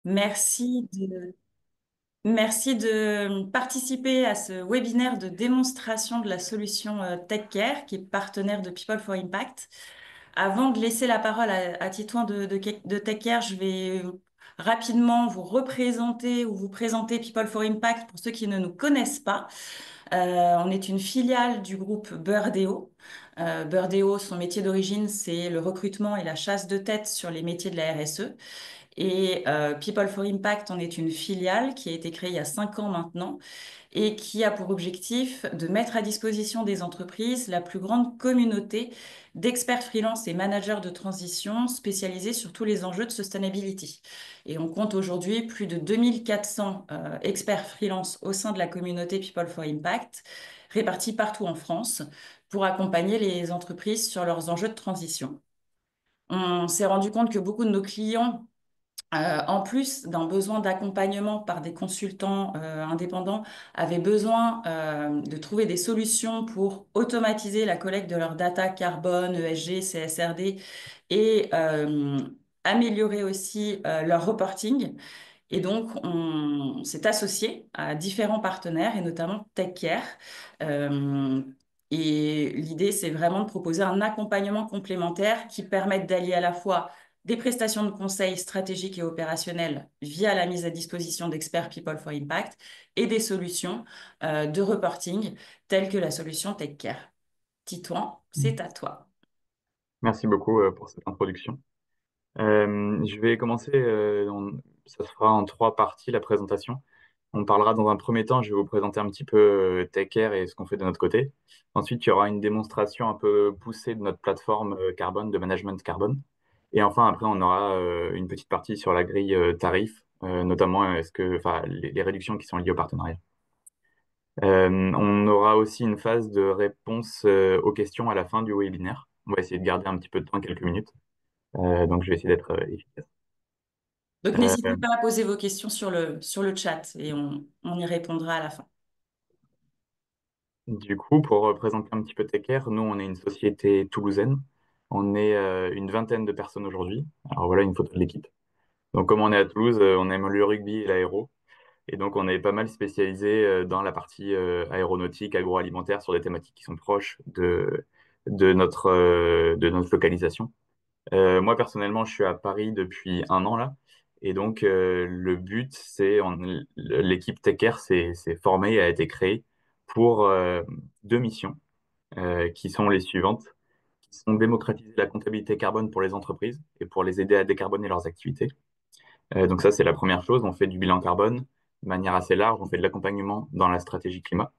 Merci de participer à ce webinaire de démonstration de la solution TechCare, qui est partenaire de People for Impact. Avant de laisser la parole à Titouan de TechCare, je vais rapidement vous représenter ou vous présenter People for Impact pour ceux qui ne nous connaissent pas. On est une filiale du groupe Birdeo. Birdeo, son métier d'origine, c'est le recrutement et la chasse de tête sur les métiers de la RSE. Et People for Impact en est une filiale qui a été créée il y a 5 ans maintenant et qui a pour objectif de mettre à disposition des entreprises la plus grande communauté d'experts freelance et managers de transition spécialisés sur tous les enjeux de sustainability. Et on compte aujourd'hui plus de 2400 experts freelance au sein de la communauté People for Impact, répartis partout en France, pour accompagner les entreprises sur leurs enjeux de transition. On s'est rendu compte que beaucoup de nos clients en plus d'un besoin d'accompagnement par des consultants indépendants, avaient besoin de trouver des solutions pour automatiser la collecte de leurs data carbone, ESG, CSRD et améliorer aussi leur reporting. Et donc, on s'est associé à différents partenaires et notamment TechCare. Euh, et l'idée, c'est vraiment de proposer un accompagnement complémentaire qui permette d'allier à la fois des prestations de conseil stratégiques et opérationnels via la mise à disposition d'experts People for Impact et des solutions de reporting telles que la solution TechCare. Titouan, c'est à toi. Merci beaucoup pour cette introduction. Je vais commencer, ça se fera en trois parties la présentation. On parlera dans un premier temps, je vais vous présenter un petit peu TechCare et ce qu'on fait de notre côté. Ensuite, il y aura une démonstration un peu poussée de notre plateforme carbone, de management carbone. Et enfin, après, on aura une petite partie sur la grille tarif, notamment enfin, les réductions qui sont liées au partenariat. On aura aussi une phase de réponse aux questions à la fin du webinaire. On va essayer de garder un petit peu de temps, quelques minutes. Donc, je vais essayer d'être efficace. Donc, n'hésitez Euh, pas à poser vos questions sur le chat et on y répondra à la fin. du coup, pour présenter un petit peu TechCare, nous, on est une société toulousaine. On est une vingtaine de personnes aujourd'hui. Alors voilà une photo de l'équipe. Donc, comme on est à Toulouse, on aime le rugby et l'aéro. Et donc, on est pas mal spécialisé dans la partie aéronautique, agroalimentaire, sur des thématiques qui sont proches de notre localisation. Moi, personnellement, je suis à Paris depuis un an là. Et donc, le but, l'équipe TechCare s'est formée et a été créée pour deux missions qui sont les suivantes, qui sont démocratiser la comptabilité carbone pour les entreprises et pour les aider à décarboner leurs activités. Donc ça, c'est la première chose. On fait du bilan carbone de manière assez large. On fait de l'accompagnement dans la stratégie climat.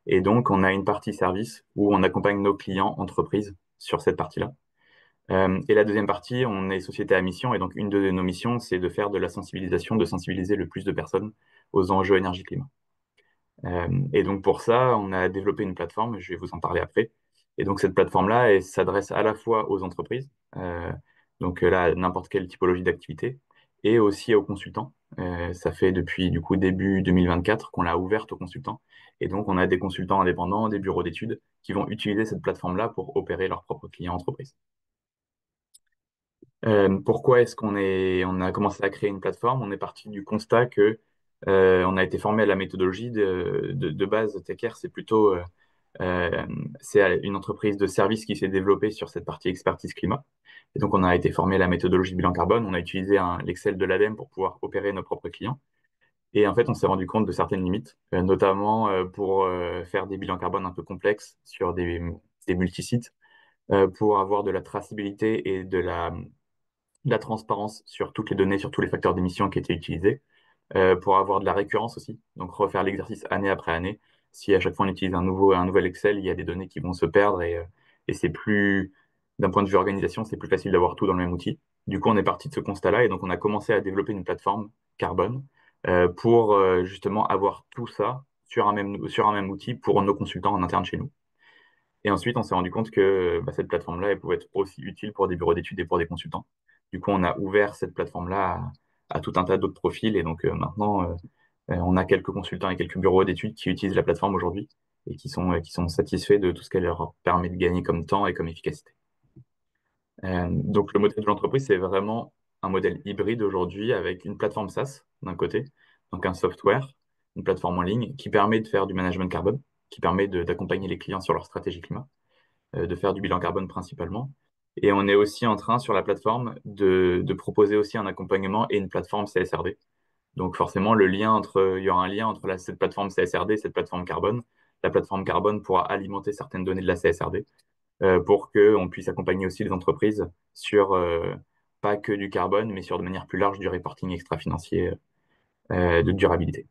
Et donc, on a une partie service où on accompagne nos clients entreprises sur cette partie-là. Et la deuxième partie, on est société à mission, et donc une de nos missions, c'est de faire de la sensibilisation, de sensibiliser le plus de personnes aux enjeux énergie-climat. Et donc pour ça, on a développé une plateforme, je vais vous en parler après. Et donc cette plateforme-là, elle s'adresse à la fois aux entreprises, donc là, n'importe quelle typologie d'activité, et aussi aux consultants. Ça fait depuis du coup début 2024 qu'on l'a ouverte aux consultants. Et donc on a des consultants indépendants, des bureaux d'études qui vont utiliser cette plateforme-là pour opérer leurs propres clients entreprises. Pourquoi est-ce on a commencé à créer une plateforme? On est parti du constat que on a été formé à la méthodologie de base. TechCare, euh, c'est une entreprise de service qui s'est développée sur cette partie expertise climat. Et donc, on a été formé à la méthodologie bilan carbone. On a utilisé l'Excel de l'ADEME pour pouvoir opérer nos propres clients. Et en fait, on s'est rendu compte de certaines limites, notamment pour faire des bilans carbone un peu complexes sur des multisites, pour avoir de la traçabilité et de la transparence sur toutes les données, sur tous les facteurs d'émission qui étaient utilisés, pour avoir de la récurrence aussi, donc refaire l'exercice année après année. Si à chaque fois on utilise un nouvel Excel, il y a des données qui vont se perdre et c'est plus, d'un point de vue organisation, c'est plus facile d'avoir tout dans le même outil. Du coup, on est parti de ce constat-là et donc on a commencé à développer une plateforme carbone pour justement avoir tout ça sur un même outil pour nos consultants en interne chez nous. Et ensuite, on s'est rendu compte que cette plateforme-là, elle pouvait être aussi utile pour des bureaux d'études et pour des consultants. Du coup, on a ouvert cette plateforme-là à tout un tas d'autres profils. Et donc maintenant, on a quelques consultants et quelques bureaux d'études qui utilisent la plateforme aujourd'hui et qui sont satisfaits de tout ce qu'elle leur permet de gagner comme temps et comme efficacité. Donc le modèle de l'entreprise, c'est vraiment un modèle hybride aujourd'hui avec une plateforme SaaS d'un côté, donc un software, une plateforme en ligne qui permet de faire du management carbone, qui permet d'accompagner les clients sur leur stratégie climat, de faire du bilan carbone principalement. Et on est aussi en train sur la plateforme de proposer aussi un accompagnement et une plateforme CSRD. Donc forcément, il y aura un lien entre cette plateforme CSRD et cette plateforme carbone. La plateforme carbone pourra alimenter certaines données de la CSRD pour qu'on puisse accompagner aussi les entreprises sur pas que du carbone, mais sur de manière plus large du reporting extra-financier de durabilité.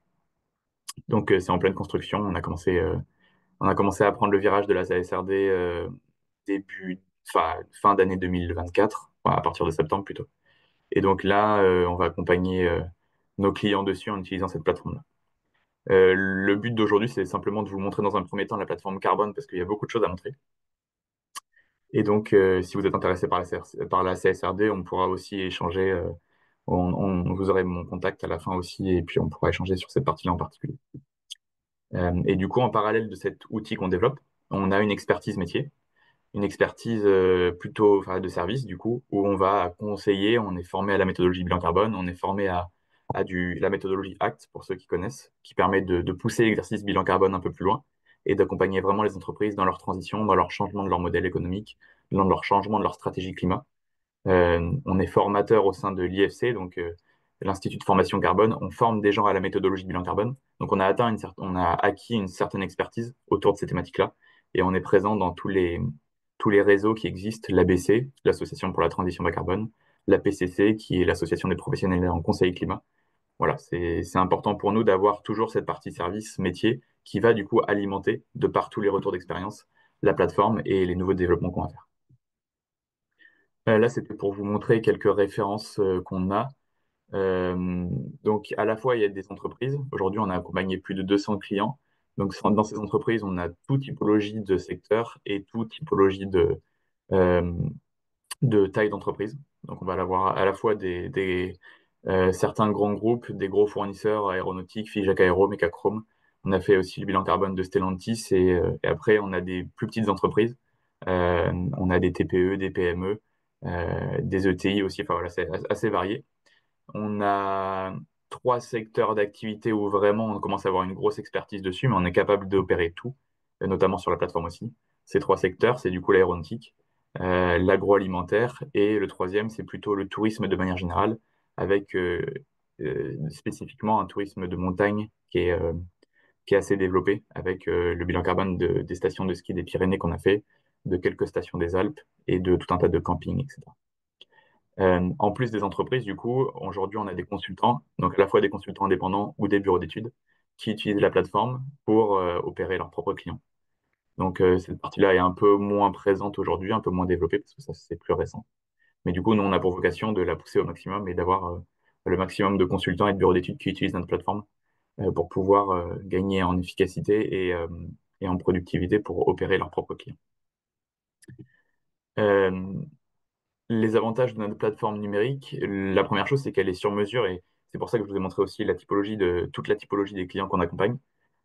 Donc c'est en pleine construction. On a commencé à prendre le virage de la CSRD fin d'année 2024, enfin, à partir de septembre plutôt. Et donc là, on va accompagner nos clients dessus en utilisant cette plateforme-là. Le but d'aujourd'hui, c'est simplement de vous montrer dans un premier temps la plateforme carbone parce qu'il y a beaucoup de choses à montrer. Et donc, si vous êtes intéressé par la CSRD, on pourra aussi échanger. Vous aurez mon contact à la fin aussi, et puis on pourra échanger sur cette partie-là en particulier. Et du coup, en parallèle de cet outil qu'on développe, on a une expertise métier, une expertise plutôt enfin, de service, du coup, où on va conseiller, on est formé à la méthodologie bilan carbone, on est formé à la méthodologie ACT, pour ceux qui connaissent, qui permet de pousser l'exercice bilan carbone un peu plus loin et d'accompagner vraiment les entreprises dans leur transition, dans leur changement de leur modèle économique, dans leur changement de leur stratégie climat. On est formateur au sein de l'IFC, donc l'Institut de formation carbone. On forme des gens à la méthodologie de bilan carbone. Donc on a acquis une certaine expertise autour de ces thématiques-là et on est présent dans tous les réseaux qui existent, l'ABC, l'Association pour la transition bas carbone, la PCC, qui est l'Association des professionnels en conseil climat. Voilà, c'est important pour nous d'avoir toujours cette partie service métier qui va du coup alimenter, de par tous les retours d'expérience, la plateforme et les nouveaux développements qu'on va faire. Là, c'était pour vous montrer quelques références qu'on a. Euh, donc, à la fois, il y a des entreprises. Aujourd'hui, on a accompagné plus de 200 clients. Donc, dans ces entreprises, on a toute typologie de secteur et toute typologie euh, de taille d'entreprise. Donc, on va avoir à la fois certains grands groupes, des gros fournisseurs aéronautiques, Figeac Aero, Mecachrome. On a fait aussi le bilan carbone de Stellantis et après, on a des plus petites entreprises. On a des TPE, des PME, des ETI aussi. Enfin, voilà, c'est assez varié. On a trois secteurs d'activité où vraiment on commence à avoir une grosse expertise dessus, mais on est capable d'opérer tout, notamment sur la plateforme aussi. Ces trois secteurs, c'est du coup l'aéronautique, l'agroalimentaire et le troisième, c'est plutôt le tourisme de manière générale, avec spécifiquement un tourisme de montagne qui est assez développé, avec le bilan carbone des stations de ski des Pyrénées qu'on a fait, de quelques stations des Alpes et de tout un tas de campings, etc. En plus des entreprises, du coup, aujourd'hui, on a des consultants, donc à la fois des consultants indépendants ou des bureaux d'études, qui utilisent la plateforme pour opérer leurs propres clients. Donc cette partie-là est un peu moins présente aujourd'hui, un peu moins développée, parce que ça, c'est plus récent. Mais du coup, nous, on a pour vocation de la pousser au maximum et d'avoir le maximum de consultants et de bureaux d'études qui utilisent notre plateforme pour pouvoir gagner en efficacité et en productivité pour opérer leurs propres clients. Euh, Les avantages de notre plateforme numérique, la première chose, c'est qu'elle est sur mesure et c'est pour ça que je vous ai montré aussi toute la typologie des clients qu'on accompagne.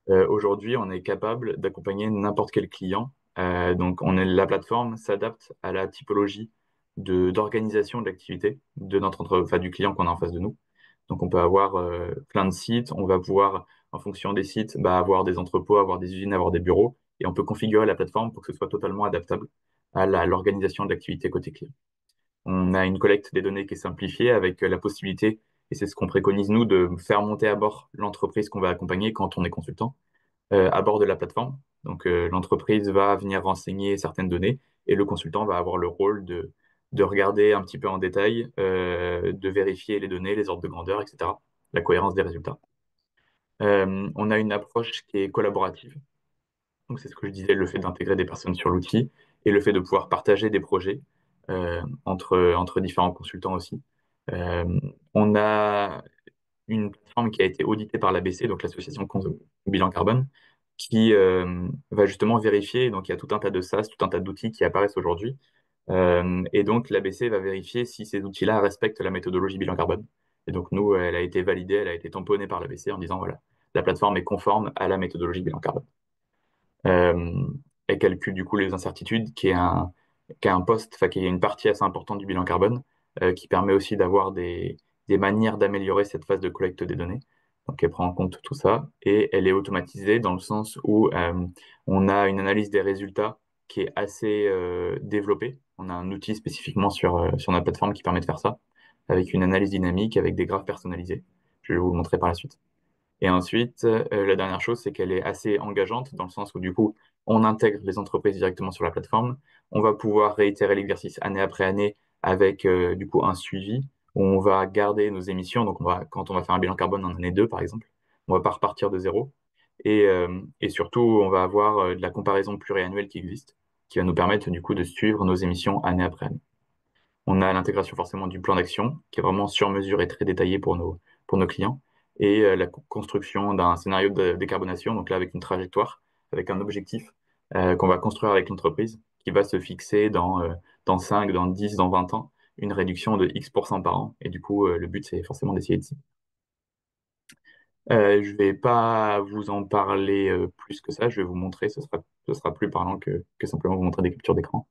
Aujourd'hui, on est capable d'accompagner n'importe quel client. La plateforme s'adapte à la typologie d'organisation de l'activité enfin, du client qu'on a en face de nous. Donc, on peut avoir plein de sites. On va pouvoir, en fonction des sites, avoir des entrepôts, avoir des usines, avoir des bureaux. Et on peut configurer la plateforme pour que ce soit totalement adaptable à l'organisation de l'activité côté client. On a une collecte des données qui est simplifiée avec la possibilité, et c'est ce qu'on préconise nous, de faire monter à bord l'entreprise qu'on va accompagner quand on est consultant, à bord de la plateforme. Donc l'entreprise va venir renseigner certaines données et le consultant va avoir le rôle de regarder un petit peu en détail, de vérifier les données, les ordres de grandeur, etc., la cohérence des résultats. On a une approche qui est collaborative. Donc, c'est ce que je disais, le fait d'intégrer des personnes sur l'outil et le fait de pouvoir partager des projets entre différents consultants aussi. Euh, on a une plateforme qui a été auditée par l'ABC, donc l'Association Bilan Carbone, qui va justement vérifier. Donc, il y a tout un tas de SaaS, tout un tas d'outils qui apparaissent aujourd'hui. Et donc, l'ABC va vérifier si ces outils-là respectent la méthodologie bilan carbone. Et donc, nous, elle a été validée, elle a été tamponnée par l'ABC en disant, voilà, la plateforme est conforme à la méthodologie bilan carbone. Euh, Elle calcule du coup les incertitudes, qui est un poste, enfin qui est une partie assez importante du bilan carbone, qui permet aussi d'avoir des manières d'améliorer cette phase de collecte des données. Donc, elle prend en compte tout ça et elle est automatisée dans le sens où on a une analyse des résultats qui est assez développée. On a un outil spécifiquement sur notre plateforme qui permet de faire ça, avec une analyse dynamique, avec des graphes personnalisés. Je vais vous le montrer par la suite. Et ensuite, la dernière chose, c'est qu'elle est assez engageante dans le sens où du coup, on intègre les entreprises directement sur la plateforme. On va pouvoir réitérer l'exercice année après année avec du coup un suivi où on va garder nos émissions. Donc, quand on va faire un bilan carbone en année 2, par exemple, on va pas repartir de zéro. Et surtout, on va avoir de la comparaison pluriannuelle qui existe, qui va nous permettre du coup de suivre nos émissions année après année. On a l'intégration forcément du plan d'action, qui est vraiment sur mesure et très détaillé pour nos clients, et la construction d'un scénario de décarbonation, donc là avec une trajectoire, avec un objectif qu'on va construire avec l'entreprise, qui va se fixer dans 5, dans 10, dans 20 ans, une réduction de X% par an. Et du coup, le but, c'est forcément d'essayer de s'y. Je vais pas vous en parler plus que ça, je vais vous montrer, ce sera plus parlant que simplement vous montrer des captures d'écran.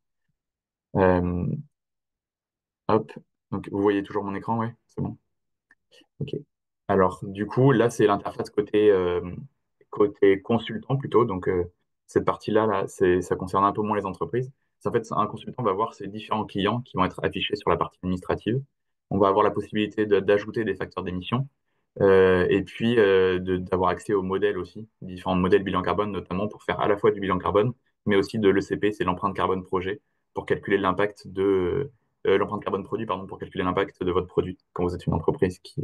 Euh, Hop, donc vous voyez toujours mon écran, ouais, c'est bon. Ok. Alors, du coup, là, c'est l'interface côté consultant plutôt. Donc, cette partie-là, ça concerne un peu moins les entreprises. En fait, un consultant va voir ses différents clients qui vont être affichés sur la partie administrative. On va avoir la possibilité d'ajouter des facteurs d'émission et puis d'avoir accès aux modèles aussi, différents modèles bilan carbone, notamment pour faire à la fois du bilan carbone, mais aussi de l'ECP, c'est l'empreinte carbone projet, pour calculer l'empreinte carbone produit, pardon, pour calculer l'impact de votre produit quand vous êtes une entreprise qui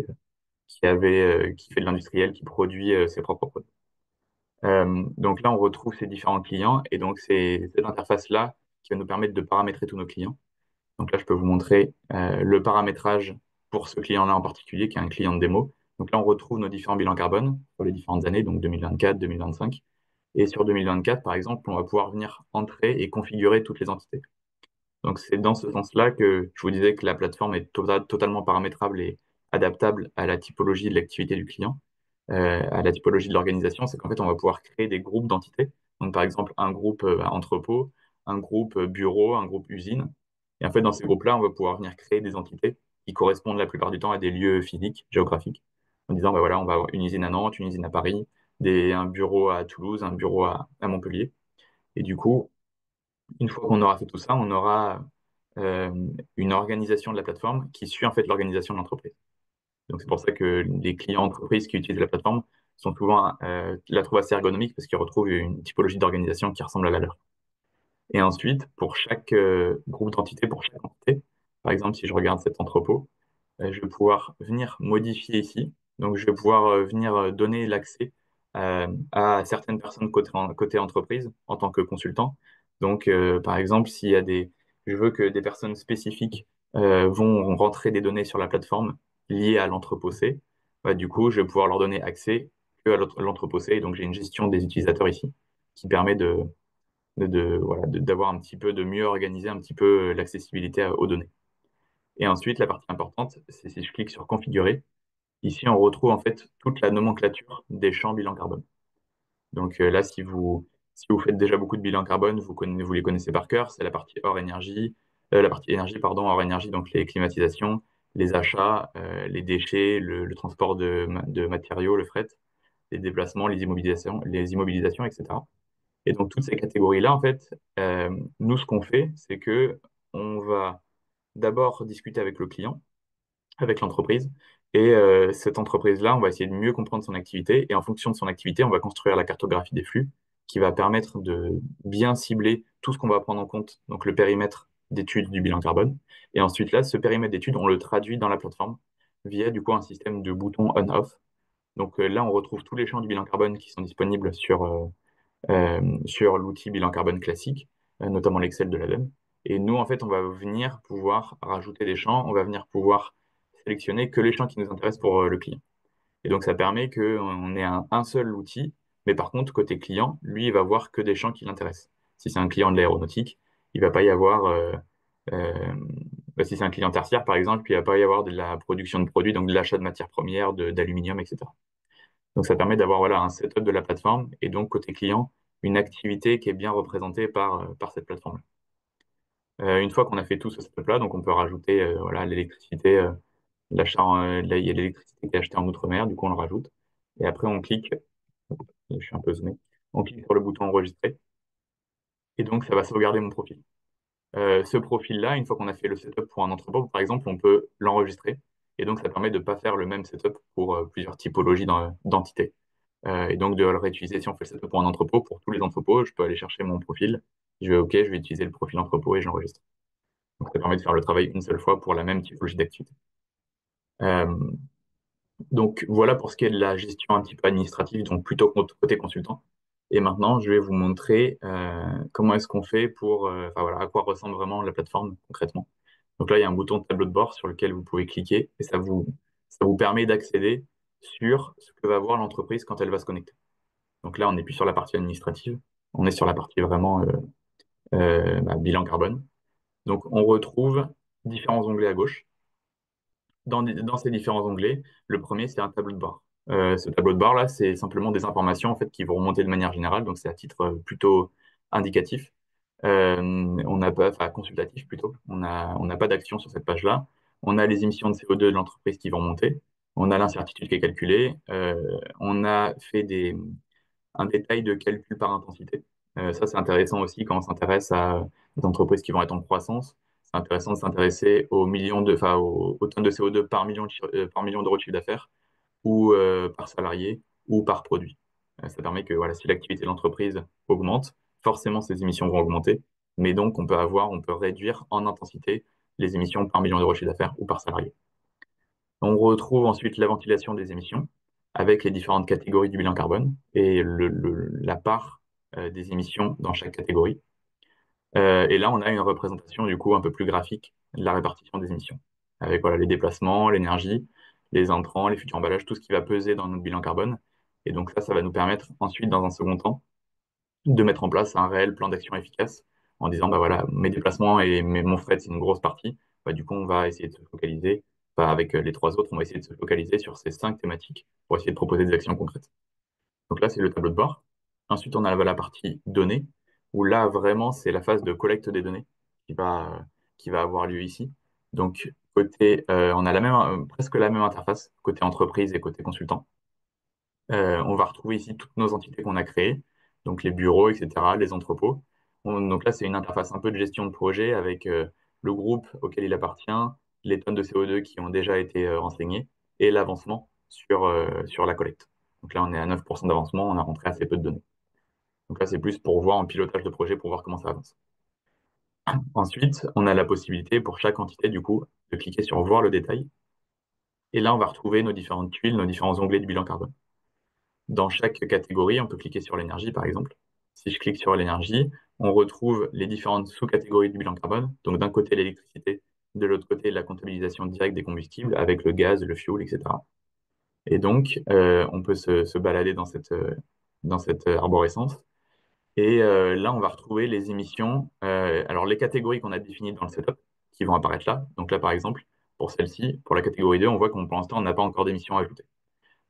fait de l'industriel, qui produit ses propres produits. Donc là, on retrouve ces différents clients et donc c'est cette interface-là qui va nous permettre de paramétrer tous nos clients. Donc là, je peux vous montrer le paramétrage pour ce client-là en particulier, qui est un client de démo. Donc là, on retrouve nos différents bilans carbone sur les différentes années, donc 2024, 2025. Et sur 2024, par exemple, on va pouvoir venir entrer et configurer toutes les entités. Donc c'est dans ce sens-là que je vous disais que la plateforme est totalement paramétrable et adaptable à la typologie de l'activité du client, à la typologie de l'organisation. C'est qu'en fait, on va pouvoir créer des groupes d'entités. Donc par exemple, un groupe entrepôt, un groupe bureau, un groupe usine. Et en fait, dans ces groupes-là, on va pouvoir venir créer des entités qui correspondent la plupart du temps à des lieux physiques, géographiques. En disant, bah voilà, on va avoir une usine à Nantes, une usine à Paris, un bureau à Toulouse, un bureau à Montpellier. Et du coup, une fois qu'on aura fait tout ça, on aura euh, une organisation de la plateforme qui suit en fait l'organisation de l'entreprise. Donc c'est pour ça que les clients entreprises qui utilisent la plateforme sont souvent la trouvent assez ergonomique parce qu'ils retrouvent une typologie d'organisation qui ressemble à la leur. Et ensuite, pour chaque groupe d'entités, pour chaque entité, par exemple, si je regarde cet entrepôt, je vais pouvoir venir modifier ici. Donc, je vais pouvoir venir donner l'accès à certaines personnes côté entreprise en tant que consultant. Donc, par exemple, je veux que des personnes spécifiques vont rentrer des données sur la plateforme liées à l'entrepôt C, bah, du coup, je vais pouvoir leur donner accès que à l'entrepôt C. Et donc, j'ai une gestion des utilisateurs ici qui permet voilà, d'avoir un petit peu, de mieux organiser un petit peu l'accessibilité aux données. Et ensuite, la partie importante, c'est si je clique sur configurer. Ici, on retrouve en fait toute la nomenclature des champs bilan carbone. Donc là, si vous faites déjà beaucoup de bilan carbone, vous les connaissez par cœur. C'est la partie énergie, pardon, hors énergie, donc les climatisations, les achats, les déchets, le transport de matériaux, le fret, les déplacements, les immobilisations, etc. Et donc toutes ces catégories-là, en fait, nous, ce qu'on fait, c'est que on va d'abord discuter avec le client, avec l'entreprise. Et cette entreprise-là, on va essayer de mieux comprendre son activité. Et en fonction de son activité, on va construire la cartographie des flux qui va permettre de bien cibler tout ce qu'on va prendre en compte, donc le périmètre d'étude du bilan carbone. Et ensuite, là, ce périmètre d'étude, on le traduit dans la plateforme via du coup un système de boutons on-off. Donc là, on retrouve tous les champs du bilan carbone qui sont disponibles sur l'outil bilan carbone classique, notamment l'Excel de l'ADEME. Et nous, en fait, on va venir pouvoir rajouter des champs, on va venir pouvoir sélectionner que les champs qui nous intéressent pour le client. Et donc, ça permet qu'on ait un seul outil, mais par contre, côté client, lui, il va voir que des champs qui l'intéressent. Si c'est un client de l'aéronautique, il va pas y avoir, euh, si c'est un client tertiaire, par exemple, il va pas y avoir de la production de produits, donc de l'achat de matières premières, d'aluminium, etc. Donc, ça permet d'avoir voilà, un setup de la plateforme et donc, côté client, une activité qui est bien représentée par cette plateforme. Une fois qu'on a fait tout ce setup-là, donc on peut rajouter voilà, l'électricité, là, il y a l'électricité qui est achetée en outre-mer, du coup on le rajoute. Et après on clique, je suis un peu zoomé, on clique sur le bouton enregistrer, et donc ça va sauvegarder mon profil. Ce profil-là, une fois qu'on a fait le setup pour un entrepôt, par exemple, on peut l'enregistrer. Et donc, ça permet de ne pas faire le même setup pour plusieurs typologies d'entités. Et donc, de le réutiliser si on fait le setup pour un entrepôt, pour tous les entrepôts, je peux aller chercher mon profil. Je vais OK, je vais utiliser le profil entrepôt et j'enregistre. Donc, ça permet de faire le travail une seule fois pour la même typologie d'activité. Euh, donc voilà pour ce qui est de la gestion un petit peu administrative, donc plutôt côté consultant. Et maintenant, je vais vous montrer comment est-ce qu'on fait pour, enfin voilà, à quoi ressemble vraiment la plateforme concrètement. Donc là, il y a un bouton de tableau de bord sur lequel vous pouvez cliquer et ça vous permet d'accéder sur ce que va voir l'entreprise quand elle va se connecter. Donc là, on n'est plus sur la partie administrative, on est sur la partie vraiment bilan carbone. Donc on retrouve différents onglets à gauche. Dans ces différents onglets, le premier, c'est un tableau de bord. Ce tableau de bord-là, c'est simplement des informations en fait, qui vont remonter de manière générale, donc c'est à titre plutôt indicatif. On n'a pas, enfin consultatif plutôt, on n'a pas d'action sur cette page-là. On a les émissions de CO2 de l'entreprise qui vont monter. On a l'incertitude qui est calculée. On a fait un détail de calcul par intensité. Ça, c'est intéressant aussi quand on s'intéresse à des entreprises qui vont être en croissance. C'est intéressant de s'intéresser aux millions enfin, aux tonnes de CO2 par par million d'euros de chiffre d'affaires ou par salarié ou par produit. Ça permet que voilà, si l'activité de l'entreprise augmente, forcément ces émissions vont augmenter, mais donc on peut réduire en intensité les émissions par million d'euros de chiffre d'affaires ou par salarié. On retrouve ensuite la ventilation des émissions avec les différentes catégories du bilan carbone et la part des émissions dans chaque catégorie. Et là, on a une représentation du coup un peu plus graphique de la répartition des émissions, avec voilà, les déplacements, l'énergie, les intrants, les futurs emballages, tout ce qui va peser dans notre bilan carbone. Et donc ça va nous permettre ensuite, dans un second temps, de mettre en place un réel plan d'action efficace en disant, bah voilà, mes déplacements et mon fret, c'est une grosse partie. Bah, du coup, on va essayer de se focaliser, bah, avec les trois autres, on va essayer de se focaliser sur ces cinq thématiques pour essayer de proposer des actions concrètes. Donc là, c'est le tableau de bord. Ensuite, on a la partie données, où là, vraiment, c'est la phase de collecte des données qui va avoir lieu ici. Donc, on a presque la même interface, côté entreprise et côté consultant. On va retrouver ici toutes nos entités qu'on a créées, donc les bureaux, etc., les entrepôts. Donc là, c'est une interface un peu de gestion de projet avec le groupe auquel il appartient, les tonnes de CO2 qui ont déjà été renseignées et l'avancement sur la collecte. Donc là, on est à 9% d'avancement, on a rentré assez peu de données. Donc là, c'est plus pour voir en pilotage de projet, pour voir comment ça avance. Ensuite, on a la possibilité pour chaque entité, du coup, de cliquer sur voir le détail. Et là, on va retrouver nos différentes tuiles, nos différents onglets du bilan carbone. Dans chaque catégorie, on peut cliquer sur l'énergie, par exemple. Si je clique sur l'énergie, on retrouve les différentes sous-catégories du bilan carbone. Donc d'un côté, l'électricité, de l'autre côté, la comptabilisation directe des combustibles avec le gaz, le fioul, etc. Et donc, on peut se balader dans cette arborescence. Et là, on va retrouver les émissions, alors les catégories qu'on a définies dans le setup, qui vont apparaître là. Donc là, par exemple, pour celle-ci, pour la catégorie 2, on voit qu'on pour l'instant, on n'a pas encore d'émissions ajoutées.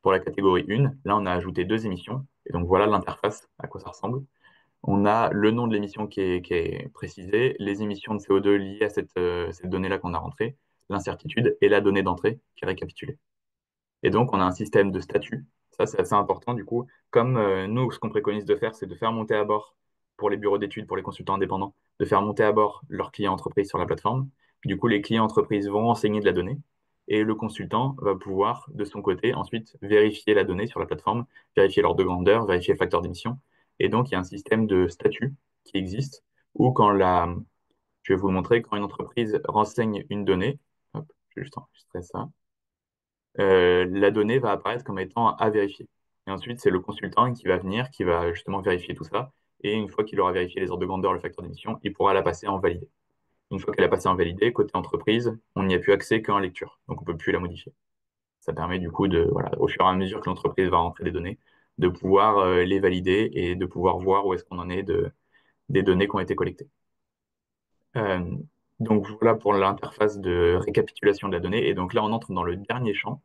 Pour la catégorie 1, là, on a ajouté deux émissions. Et donc, voilà l'interface, à quoi ça ressemble. On a le nom de l'émission qui est précisé, les émissions de CO2 liées à cette donnée-là qu'on a rentrée, l'incertitude et la donnée d'entrée qui est récapitulée. Et donc, on a un système de statut. Ça, c'est assez important, du coup. Comme nous, ce qu'on préconise de faire, c'est de faire monter à bord, pour les bureaux d'études, pour les consultants indépendants, de faire monter à bord leurs clients entreprises sur la plateforme. Du coup, les clients entreprises vont renseigner de la donnée et le consultant va pouvoir, de son côté, ensuite vérifier la donnée sur la plateforme, vérifier l'ordre de grandeur, vérifier le facteur d'émission. Et donc, il y a un système de statut qui existe où je vais vous le montrer, quand une entreprise renseigne une donnée, hop, je vais juste enregistrer ça, la donnée va apparaître comme étant à vérifier. Et ensuite, c'est le consultant qui va venir, qui va justement vérifier tout ça. Et une fois qu'il aura vérifié les ordres de grandeur, le facteur d'émission, il pourra la passer en validé. Une fois qu'elle a passé en validé, côté entreprise, on n'y a plus accès qu'en lecture. Donc, on ne peut plus la modifier. Ça permet du coup voilà, au fur et à mesure que l'entreprise va rentrer des données, de pouvoir les valider et de pouvoir voir où est-ce qu'on en est des données qui ont été collectées. Euh, donc voilà pour l'interface de récapitulation de la donnée. Et donc là, on entre dans le dernier champ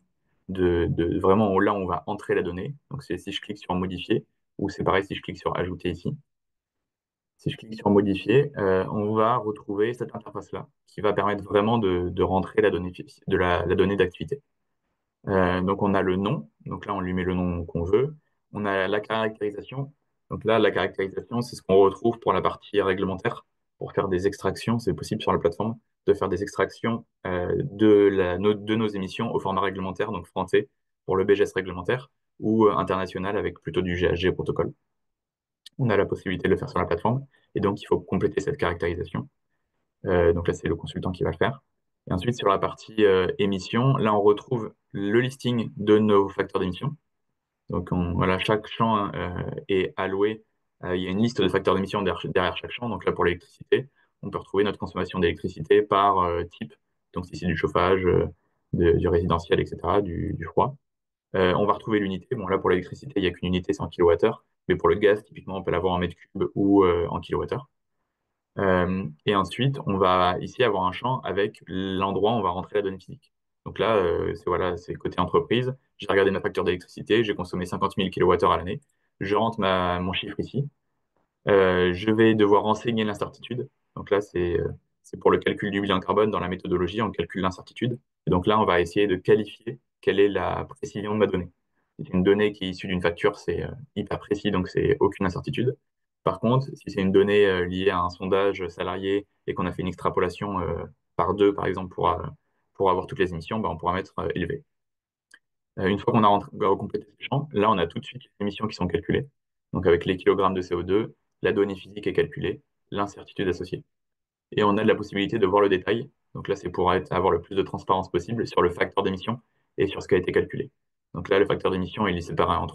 de vraiment là, on va entrer la donnée. Donc c'est si je clique sur modifier ou c'est pareil si je clique sur ajouter ici. Si je clique sur modifier, on va retrouver cette interface-là qui va permettre vraiment de rentrer la donnée, la donnée d'activité. Donc on a le nom, donc là on lui met le nom qu'on veut. On a la caractérisation. Donc là, la caractérisation, c'est ce qu'on retrouve pour la partie réglementaire. Pour faire des extractions, c'est possible sur la plateforme de faire des extractions de nos émissions au format réglementaire, donc français pour le BGS réglementaire, ou international avec plutôt du GHG protocole. On a la possibilité de le faire sur la plateforme, et donc il faut compléter cette caractérisation. Donc là, c'est le consultant qui va le faire. Et ensuite, sur la partie émission, là, on retrouve le listing de nos facteurs d'émission. Donc voilà, chaque champ est alloué. Il y a une liste de facteurs d'émission derrière chaque champ. Donc là, pour l'électricité, on peut retrouver notre consommation d'électricité par type. Donc si c'est du chauffage, du résidentiel, etc., du froid. On va retrouver l'unité. Bon, là, pour l'électricité, il n'y a qu'une unité, c'est en kilowattheure. Mais pour le gaz, typiquement, on peut l'avoir en mètre cube ou en kilowattheure. Et ensuite, on va ici avoir un champ avec l'endroit où on va rentrer la donnée physique. Donc là, c'est voilà, c'est côté entreprise. J'ai regardé ma facture d'électricité, j'ai consommé 50 000 kWh à l'année. Je rentre mon chiffre ici. Je vais devoir renseigner l'incertitude. Donc là, c'est pour le calcul du bilan carbone dans la méthodologie, on calcule l'incertitude. Et donc là, on va essayer de qualifier quelle est la précision de ma donnée. Si c'est une donnée qui est issue d'une facture, c'est hyper précis, donc c'est aucune incertitude. Par contre, si c'est une donnée liée à un sondage salarié et qu'on a fait une extrapolation par deux, par exemple, pour avoir toutes les émissions, ben, on pourra mettre élevé. Une fois qu'on a complété ces champs, là, on a tout de suite les émissions qui sont calculées. Donc, avec les kilogrammes de CO2, la donnée physique est calculée, l'incertitude associée. Et on a de la possibilité de voir le détail. Donc là, c'est pour avoir le plus de transparence possible sur le facteur d'émission et sur ce qui a été calculé. Donc là, le facteur d'émission, il est séparé en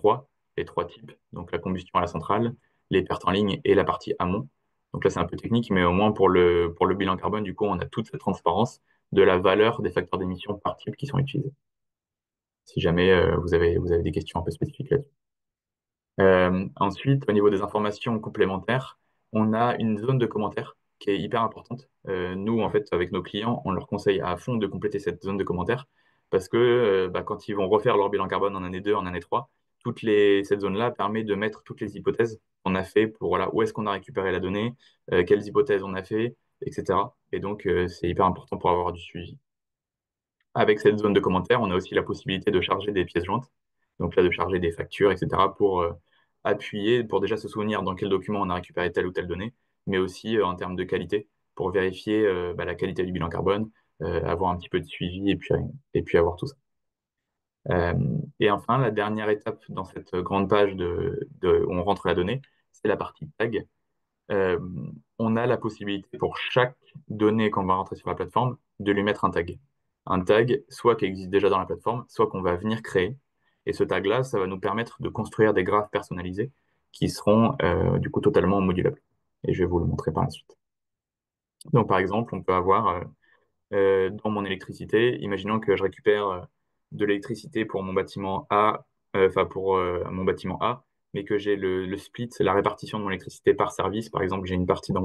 les trois types. Donc la combustion à la centrale, les pertes en ligne et la partie amont. Donc là, c'est un peu technique, mais au moins pour le bilan carbone, du coup, on a toute cette transparence de la valeur des facteurs d'émission par type qui sont utilisés. Si jamais vous avez des questions un peu spécifiques là-dessus. Ensuite, au niveau des informations complémentaires, on a une zone de commentaires qui est hyper importante. Nous, en fait, avec nos clients, on leur conseille à fond de compléter cette zone de commentaires parce que bah, quand ils vont refaire leur bilan carbone en année 2, en année 3, cette zone-là permet de mettre toutes les hypothèses qu'on a fait pour voilà, où est-ce qu'on a récupéré la donnée, quelles hypothèses on a fait, etc. Et donc, c'est hyper important pour avoir du suivi. Avec cette zone de commentaires, on a aussi la possibilité de charger des pièces jointes, donc là de charger des factures, etc., pour appuyer, pour déjà se souvenir dans quel document on a récupéré telle ou telle donnée, mais aussi en termes de qualité, pour vérifier bah, la qualité du bilan carbone, avoir un petit peu de suivi et puis avoir tout ça. Euh, et enfin, la dernière étape dans cette grande page où on rentre la donnée, c'est la partie tag. Euh, on a la possibilité pour chaque donnée qu'on va rentrer sur la plateforme de lui mettre un tag. Un tag, soit qui existe déjà dans la plateforme, soit qu'on va venir créer. Et ce tag-là, ça va nous permettre de construire des graphes personnalisés qui seront du coup totalement modulables. Et je vais vous le montrer par la suite. Donc par exemple, on peut avoir dans mon électricité, imaginons que je récupère de l'électricité pour mon bâtiment A, enfin pour mon bâtiment A, mais que j'ai le split, c'est la répartition de mon électricité par service. Par exemple, j'ai une partie dans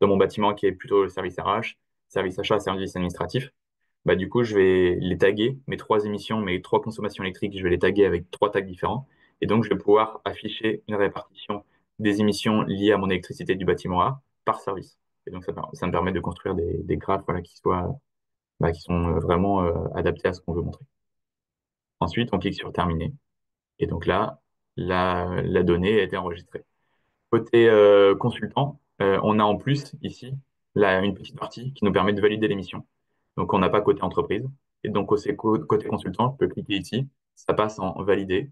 mon bâtiment qui est plutôt le service RH, service achat, service administratif. Bah, du coup, je vais les taguer, mes trois émissions, mes trois consommations électriques, je vais les taguer avec trois tags différents. Et donc, je vais pouvoir afficher une répartition des émissions liées à mon électricité du bâtiment A par service. Et donc, ça me permet de construire des graphes voilà, qui sont vraiment adaptés à ce qu'on veut montrer. Ensuite, on clique sur Terminer. Et donc là, la donnée a été enregistrée. Côté consultant, on a en plus ici une petite partie qui nous permet de valider l'émission. Donc, on n'a pas côté entreprise. Et donc, côté consultant, je peux cliquer ici. Ça passe en valider.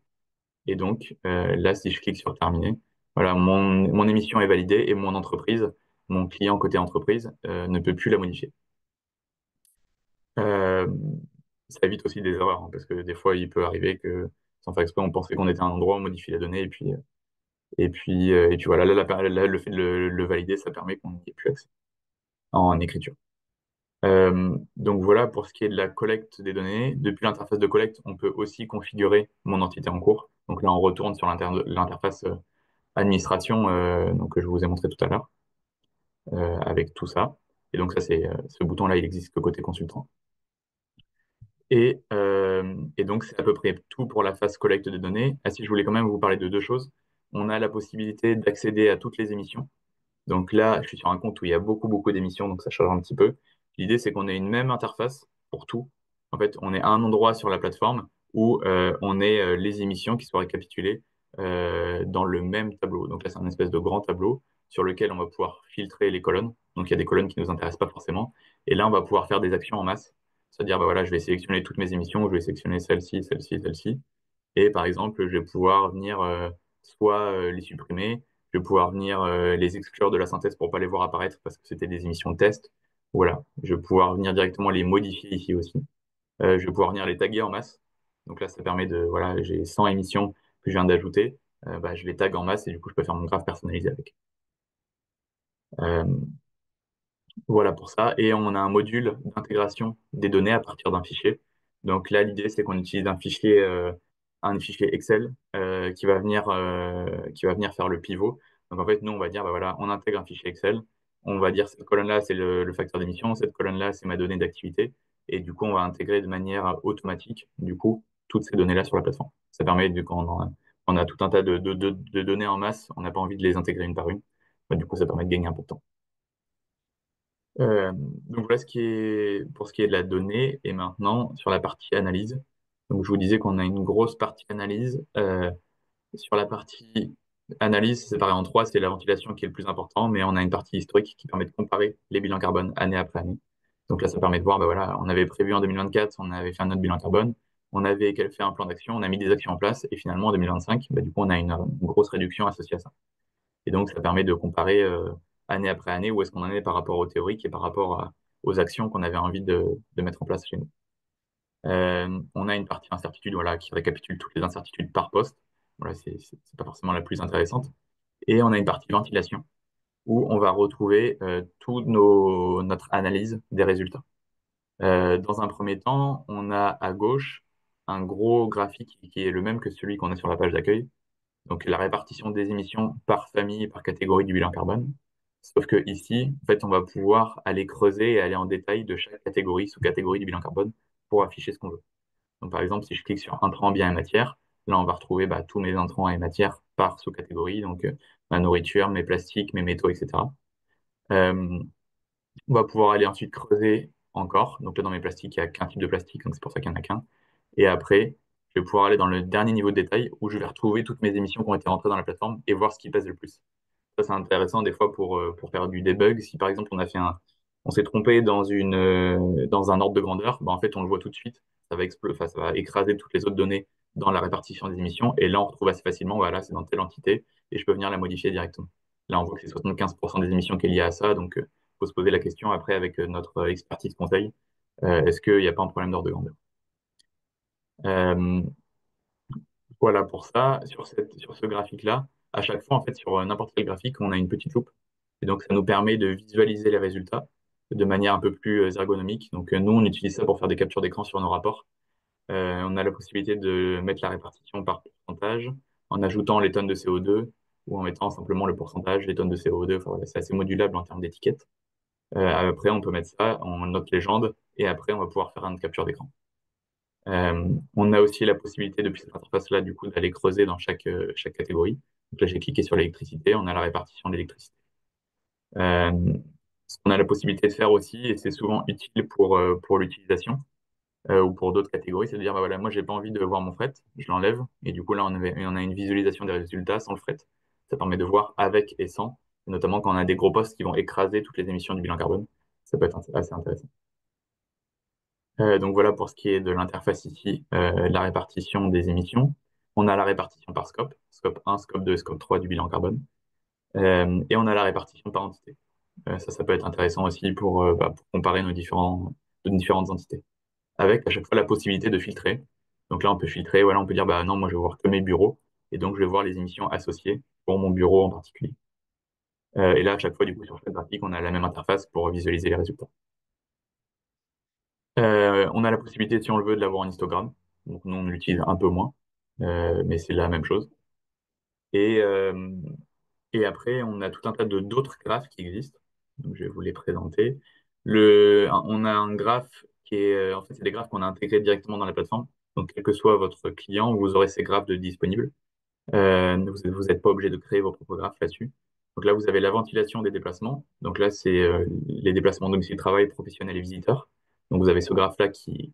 Et donc, là, si je clique sur Terminer, voilà, mon émission est validée et mon entreprise, mon client côté entreprise, ne peut plus la modifier. Euh, Ça évite aussi des erreurs, hein, parce que des fois, il peut arriver que, sans faire exprès, on pensait qu'on était à un endroit, on modifie la donnée, et puis voilà, là, le fait de le valider, ça permet qu'on n'y ait plus accès en écriture. Donc voilà pour ce qui est de la collecte des données. Depuis l'interface de collecte, on peut aussi configurer mon entité en cours. Donc là, on retourne sur l'interface administration donc, que je vous ai montré tout à l'heure, avec tout ça. Et donc ça, ce bouton-là, il existe que côté consultant. Et donc, c'est à peu près tout pour la phase collecte de données. Ah si, je voulais quand même vous parler de deux choses. On a la possibilité d'accéder à toutes les émissions. Donc là, je suis sur un compte où il y a beaucoup, beaucoup d'émissions, donc ça change un petit peu. L'idée, c'est qu'on ait une même interface pour tout. En fait, on est à un endroit sur la plateforme où on ait les émissions qui soient récapitulées dans le même tableau. Donc là, c'est un espèce de grand tableau sur lequel on va pouvoir filtrer les colonnes. Donc il y a des colonnes qui ne nous intéressent pas forcément. Et là, on va pouvoir faire des actions en masse. C'est-à-dire, bah voilà, je vais sélectionner toutes mes émissions, je vais sélectionner celle-ci, celle-ci, celle-ci. Et par exemple, je vais pouvoir venir soit les supprimer, je vais pouvoir venir les exclure de la synthèse pour pas les voir apparaître parce que c'était des émissions de test. Voilà, je vais pouvoir venir directement les modifier ici aussi. Je vais pouvoir venir les taguer en masse. Donc là, ça permet de, voilà, j'ai 100 émissions que je viens d'ajouter, bah, je les tag en masse et du coup, je peux faire mon graphe personnalisé avec. Euh, Voilà pour ça. Et on a un module d'intégration des données à partir d'un fichier. Donc là, l'idée, c'est qu'on utilise un fichier Excel qui va venir faire le pivot. Donc en fait, nous, on va dire, bah voilà, on intègre un fichier Excel. On va dire, cette colonne-là, c'est le facteur d'émission. Cette colonne-là, c'est ma donnée d'activité. Et du coup, on va intégrer de manière automatique, du coup, toutes ces données-là sur la plateforme. Ça permet, quand on a tout un tas de données en masse, on n'a pas envie de les intégrer une par une. Bah, du coup, ça permet de gagner un peu de temps. Donc voilà pour ce qui est de la donnée. Et maintenant, sur la partie analyse. Donc je vous disais qu'on a une grosse partie analyse. Sur la partie analyse, c'est séparé en trois. C'est la ventilation qui est le plus important, mais on a une partie historique qui permet de comparer les bilans carbone année après année. Donc là, ça permet de voir, bah voilà, on avait prévu en 2024, on avait fait un autre bilan carbone, on avait fait un plan d'action, on a mis des actions en place, et finalement en 2025, bah, du coup, on a une grosse réduction associée à ça. Et donc, ça permet de comparer année après année où est-ce qu'on en est par rapport aux théoriques et par rapport aux actions qu'on avait envie de mettre en place chez nous. On a une partie incertitude voilà, qui récapitule toutes les incertitudes par poste. Voilà, c'est pas forcément la plus intéressante. Et on a une partie ventilation où on va retrouver notre analyse des résultats. Dans un premier temps, on a à gauche un gros graphique qui est le même que celui qu'on a sur la page d'accueil, donc la répartition des émissions par famille et par catégorie du bilan carbone. Sauf que ici, en fait, on va pouvoir aller creuser et aller en détail de chaque catégorie, sous-catégorie du bilan carbone pour afficher ce qu'on veut. Donc par exemple, si je clique sur intrants, biens et matières, là on va retrouver tous mes intrants et matières par sous-catégorie, donc ma nourriture, mes plastiques, mes métaux, etc. Euh, on va pouvoir aller ensuite creuser encore. Donc là dans mes plastiques, il n'y a qu'un type de plastique, donc c'est pour ça qu'il n'y en a qu'un. Et après, je vais pouvoir aller dans le dernier niveau de détail où je vais retrouver toutes mes émissions qui ont été rentrées dans la plateforme et voir ce qui pèse le plus. Ça, c'est intéressant des fois pour faire du debug. Si par exemple on s'est trompé dans un ordre de grandeur, bah, en fait, on le voit tout de suite. Enfin, ça va écraser toutes les autres données dans la répartition des émissions. Et là, on retrouve assez facilement, voilà, c'est dans telle entité et je peux venir la modifier directement. Là, on voit que c'est 75% des émissions qui est liée à ça. Donc, faut se poser la question après avec notre expertise conseil. Est-ce qu'il n'y a pas un problème d'ordre de grandeur? Euh, Voilà pour ça. Sur ce graphique-là, à chaque fois, en fait, sur n'importe quel graphique, on a une petite loupe. Et donc, ça nous permet de visualiser les résultats de manière un peu plus ergonomique. Donc, nous, on utilise ça pour faire des captures d'écran sur nos rapports. On a la possibilité de mettre la répartition par pourcentage en ajoutant les tonnes de CO2 ou en mettant simplement le pourcentage, les tonnes de CO2. Enfin, voilà, c'est assez modulable en termes d'étiquette. Après, on peut mettre ça en note légende et après, on va pouvoir faire une capture d'écran. On a aussi la possibilité depuis cette interface-là, du coup, d'aller creuser dans chaque catégorie. Donc là, j'ai cliqué sur l'électricité, on a la répartition de l'électricité. Euh, Ce qu'on a la possibilité de faire aussi, et c'est souvent utile pour l'utilisation ou pour d'autres catégories, c'est de dire, bah voilà, moi, j'ai pas envie de voir mon fret, je l'enlève, et du coup, là, on a une visualisation des résultats sans le fret. Ça permet de voir avec et sans, notamment quand on a des gros postes qui vont écraser toutes les émissions du bilan carbone. Ça peut être assez intéressant. Donc voilà pour ce qui est de l'interface ici, la répartition des émissions. On a la répartition par scope, scope 1, scope 2, scope 3 du bilan carbone. Et on a la répartition par entité. Ça peut être intéressant aussi pour comparer nos différentes entités. Avec à chaque fois la possibilité de filtrer. Donc là, on peut filtrer, voilà, on peut dire, bah non, moi je vais voir que mes bureaux, et donc je vais voir les émissions associées pour mon bureau en particulier. Et là, à chaque fois, du coup, sur chaque graphique, on a la même interface pour visualiser les résultats. On a la possibilité, si on le veut, de l'avoir en histogramme. Donc nous, on l'utilise un peu moins, mais c'est la même chose. Et, euh, et après, on a tout un tas de d'autres graphes qui existent. Donc je vais vous les présenter. On a un graphe qui est, en fait, c'est des graphes qu'on a intégrés directement dans la plateforme. Donc quel que soit votre client, vous aurez ces graphes de disponibles. Vous n'êtes pas obligé de créer vos propres graphes là-dessus. Donc là, vous avez la ventilation des déplacements. Donc là, c'est les déplacements domicile-travail, professionnels et visiteurs. Donc vous avez ce graphe-là qui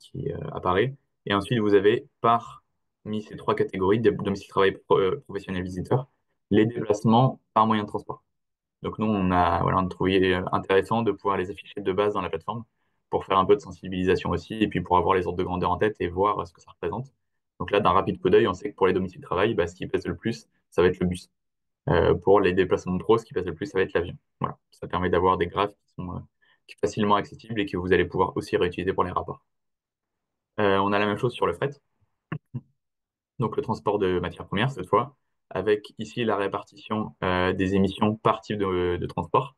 apparaît. Et ensuite, vous avez parmi ces trois catégories, domicile-travail, professionnel, visiteur, les déplacements par moyen de transport. Donc nous, on a trouvé intéressant de pouvoir les afficher de base dans la plateforme pour faire un peu de sensibilisation aussi, et puis pour avoir les ordres de grandeur en tête et voir ce que ça représente. Donc là, d'un rapide coup d'œil, on sait que pour les domiciles de travail, bah, ce qui pèse le plus, ça va être le bus. Pour les déplacements pro, ce qui pèse le plus, ça va être l'avion. Voilà. Ça permet d'avoir des graphes qui sont facilement accessibles et que vous allez pouvoir aussi réutiliser pour les rapports. On a la même chose sur le fret, donc le transport de matières premières cette fois, avec ici la répartition des émissions par type de transport.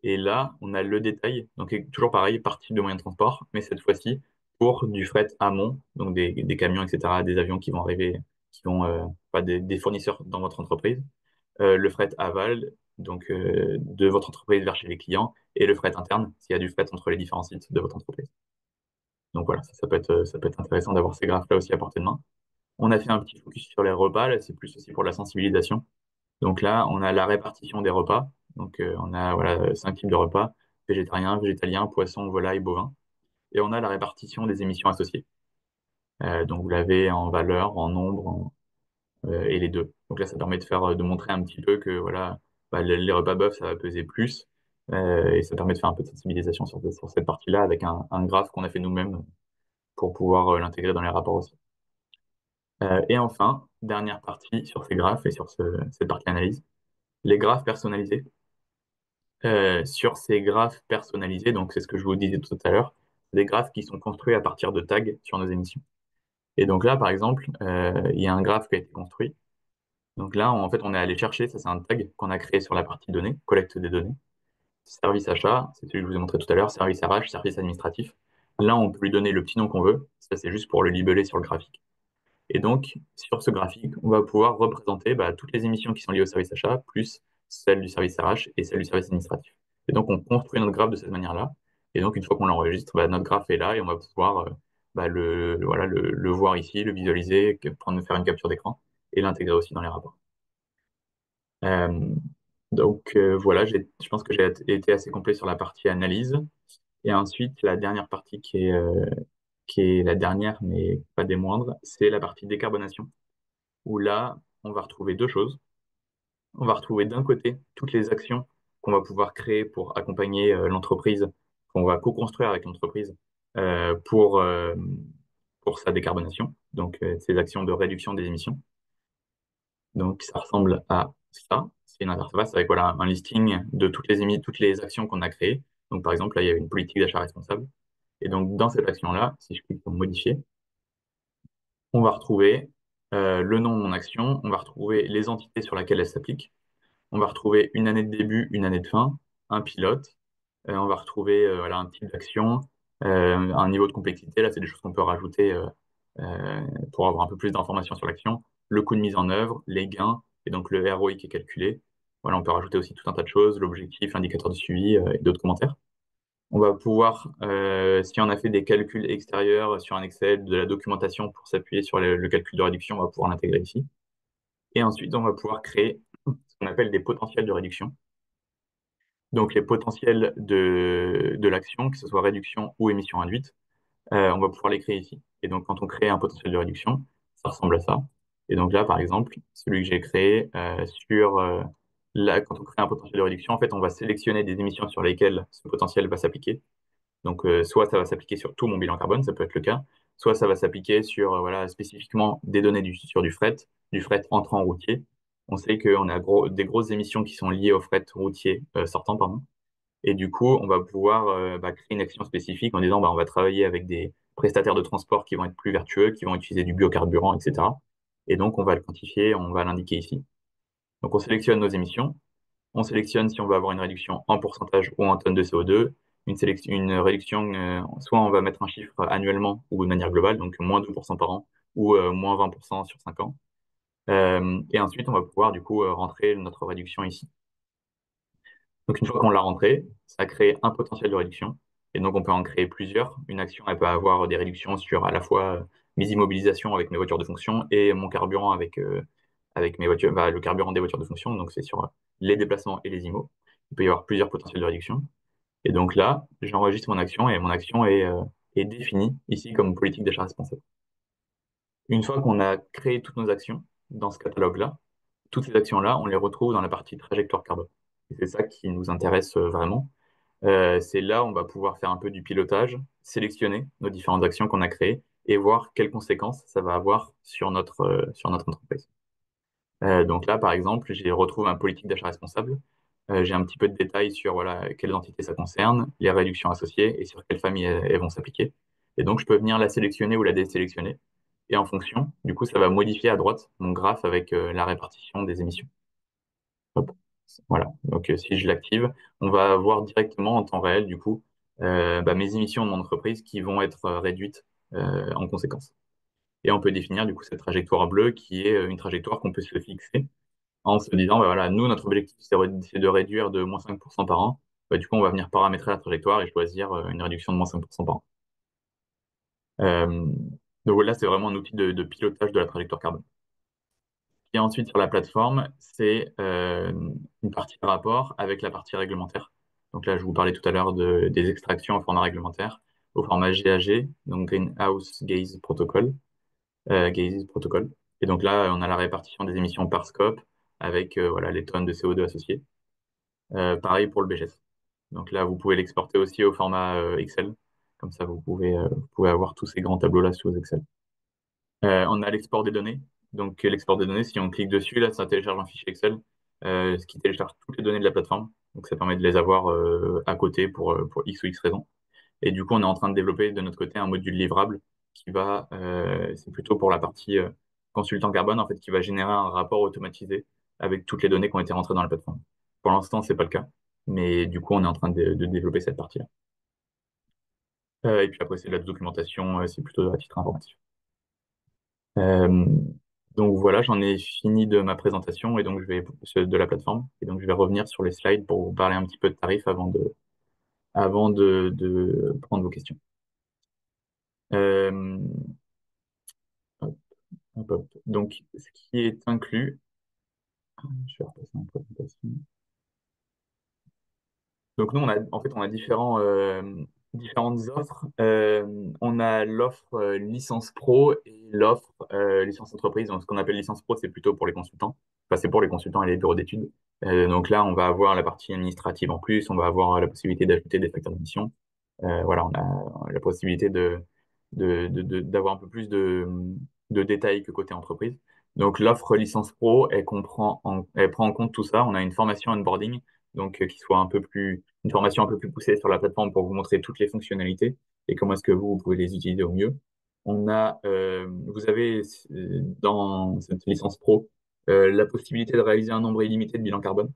Et là, on a le détail, donc toujours pareil, par type de moyen de transport, mais cette fois-ci pour du fret amont, donc des camions, etc., des avions qui vont arriver, qui vont, pas des fournisseurs dans votre entreprise, le fret aval, donc de votre entreprise vers chez les clients, et le fret interne, s'il y a du fret entre les différents sites de votre entreprise. Donc voilà, ça peut être intéressant d'avoir ces graphes-là aussi à portée de main. On a fait un petit focus sur les repas, là c'est plus aussi pour la sensibilisation. Donc là, on a la répartition des repas. Donc on a voilà, 5 types de repas, végétarien, végétalien, poisson, volaille, bovin. Et on a la répartition des émissions associées. Donc vous l'avez en valeur, en nombre, et les deux. Donc là, ça permet de montrer un petit peu que voilà, bah, les repas bœufs, ça va peser plus. Et ça permet de faire un peu de sensibilisation sur cette partie-là avec un graphe qu'on a fait nous-mêmes pour pouvoir l'intégrer dans les rapports aussi. Et enfin, dernière partie sur ces graphes et sur cette partie analyse, les graphes personnalisés. Sur ces graphes personnalisés, donc c'est ce que je vous disais tout à l'heure, des graphes qui sont construits à partir de tags sur nos émissions. Et donc là, par exemple, il y a un graphe qui a été construit. Donc là, en fait, on est allé chercher, ça c'est un tag qu'on a créé sur la partie données, collecte des données. Service achat, c'est celui que je vous ai montré tout à l'heure, service RH, service administratif. Là, on peut lui donner le petit nom qu'on veut. Ça, c'est juste pour le libeller sur le graphique. Et donc, sur ce graphique, on va pouvoir représenter bah, toutes les émissions qui sont liées au service achat, plus celles du service RH et celles du service administratif. Et donc, on construit notre graphe de cette manière-là. Et donc, une fois qu'on l'enregistre, bah, notre graphe est là et on va pouvoir bah, voilà, le voir ici, le visualiser, faire une capture d'écran et l'intégrer aussi dans les rapports. Euh, donc, voilà, je pense que j'ai été assez complet sur la partie analyse. Et ensuite, la dernière partie qui est la dernière, mais pas des moindres, c'est la partie décarbonation où là, on va retrouver deux choses. On va retrouver d'un côté toutes les actions qu'on va pouvoir créer pour accompagner l'entreprise, qu'on va co-construire avec l'entreprise euh, pour, euh, pour sa décarbonation, donc ces actions de réduction des émissions. Donc ça ressemble à ça. C'est une interface avec voilà, un listing de toutes les actions qu'on a créées. Donc par exemple, là, il y a une politique d'achat responsable. Et donc dans cette action-là, si je clique sur modifier, on va retrouver le nom de mon action, on va retrouver les entités sur lesquelles elle s'applique. On va retrouver une année de début, une année de fin, un pilote. On va retrouver voilà, un type d'action, un niveau de complexité. Là, c'est des choses qu'on peut rajouter pour avoir un peu plus d'informations sur l'action. Le coût de mise en œuvre, les gains, et donc le ROI qui est calculé. Voilà, on peut rajouter aussi tout un tas de choses, l'objectif, l'indicateur de suivi et d'autres commentaires. On va pouvoir, si on a fait des calculs extérieurs sur un Excel, de la documentation pour s'appuyer sur le calcul de réduction, on va pouvoir l'intégrer ici. Et ensuite, on va pouvoir créer ce qu'on appelle des potentiels de réduction. Donc, les potentiels de l'action, que ce soit réduction ou émission induite, on va pouvoir les créer ici. Et donc, quand on crée un potentiel de réduction, ça ressemble à ça. Et donc là, par exemple, celui que j'ai créé là, quand on crée un potentiel de réduction, en fait, on va sélectionner des émissions sur lesquelles ce potentiel va s'appliquer. Donc, soit ça va s'appliquer sur tout mon bilan carbone, ça peut être le cas, soit ça va s'appliquer sur voilà, spécifiquement des données sur du fret entrant routier. On sait qu'on a des grosses émissions qui sont liées au fret routier sortant, pardon. Et du coup, on va pouvoir bah, créer une action spécifique en disant bah, on va travailler avec des prestataires de transport qui vont être plus vertueux, qui vont utiliser du biocarburant, etc. Et donc, on va le quantifier, on va l'indiquer ici. Donc, on sélectionne nos émissions. On sélectionne si on veut avoir une réduction en pourcentage ou en tonnes de CO2. Une réduction, soit on va mettre un chiffre annuellement ou de manière globale, donc moins 2% par an ou moins 20% sur 5 ans. Et ensuite, on va pouvoir du coup rentrer notre réduction ici. Donc une fois qu'on l'a rentré, ça crée un potentiel de réduction. Et donc on peut en créer plusieurs. Une action, elle peut avoir des réductions sur à la fois mes immobilisations avec mes voitures de fonction et mon carburant avec mes voitures, bah, le carburant des voitures de fonction, donc c'est sur les déplacements et les IMO. Il peut y avoir plusieurs potentiels de réduction. Et donc là, j'enregistre mon action et mon action est définie ici comme politique d'achat responsable. Une fois qu'on a créé toutes nos actions dans ce catalogue-là, toutes ces actions-là, on les retrouve dans la partie trajectoire carbone. Et c'est ça qui nous intéresse vraiment. C'est là où on va pouvoir faire un peu du pilotage, sélectionner nos différentes actions qu'on a créées et voir quelles conséquences ça va avoir sur notre entreprise. Donc là, par exemple, j'ai retrouvé un politique d'achat responsable. J'ai un petit peu de détails sur voilà, quelles entités ça concerne, les réductions associées et sur quelles familles elles vont s'appliquer. Et donc, je peux venir la sélectionner ou la désélectionner. Et en fonction, du coup, ça va modifier à droite mon graphe avec la répartition des émissions. Hop. Voilà. Donc, si je l'active, on va voir directement en temps réel, du coup, bah, mes émissions de mon entreprise qui vont être réduites en conséquence. Et on peut définir, du coup, cette trajectoire bleue qui est une trajectoire qu'on peut se fixer en se disant, bah, voilà, nous, notre objectif, c'est de réduire de moins 5% par an. Bah, du coup, on va venir paramétrer la trajectoire et choisir une réduction de moins 5% par an. Donc voilà, c'est vraiment un outil de pilotage de la trajectoire carbone. Et ensuite, sur la plateforme, c'est une partie rapport avec la partie réglementaire. Donc là, je vous parlais tout à l'heure des extractions au format réglementaire, au format GAG, donc Greenhouse Gas Protocol, Gases Protocol. Et donc là, on a la répartition des émissions par scope avec voilà, les tonnes de CO2 associées. Pareil pour le BGS. Donc là, vous pouvez l'exporter aussi au format Excel. Comme ça, vous pouvez avoir tous ces grands tableaux-là sous Excel. On a l'export des données. Donc l'export des données, si on clique dessus, là, ça télécharge un fichier Excel, ce qui télécharge toutes les données de la plateforme. Donc ça permet de les avoir à côté pour X ou X raisons. Et du coup, on est en train de développer de notre côté un module livrable c'est plutôt pour la partie consultant carbone, en fait, qui va générer un rapport automatisé avec toutes les données qui ont été rentrées dans la plateforme. Pour l'instant, c'est pas le cas, mais du coup, on est en train de développer cette partie-là. Et puis après, c'est de la documentation, c'est plutôt à titre informatif. Euh, donc voilà, j'en ai fini de ma présentation et donc de la plateforme. Et donc je vais revenir sur les slides pour vous parler un petit peu de tarifs avant de prendre vos questions. Euh, hop, hop, hop. Donc, ce qui est inclus, je vais repasser en présentation. Donc nous, on a différentes offres. On a l'offre licence pro et l'offre licence entreprise. Donc ce qu'on appelle licence pro, c'est plutôt pour les consultants. Enfin, c'est pour les consultants et les bureaux d'études. Donc là, on va avoir la partie administrative en plus. On va avoir la possibilité d'ajouter des facteurs d'émission. Voilà, on a la possibilité d'avoir un peu plus de détails que côté entreprise. Donc l'offre licence pro, elle prend en compte tout ça. On a une formation onboarding, donc qui soit une formation un peu plus poussée sur la plateforme pour vous montrer toutes les fonctionnalités et comment est-ce que vous pouvez les utiliser au mieux. Vous avez dans cette licence pro la possibilité de réaliser un nombre illimité de bilans carbone.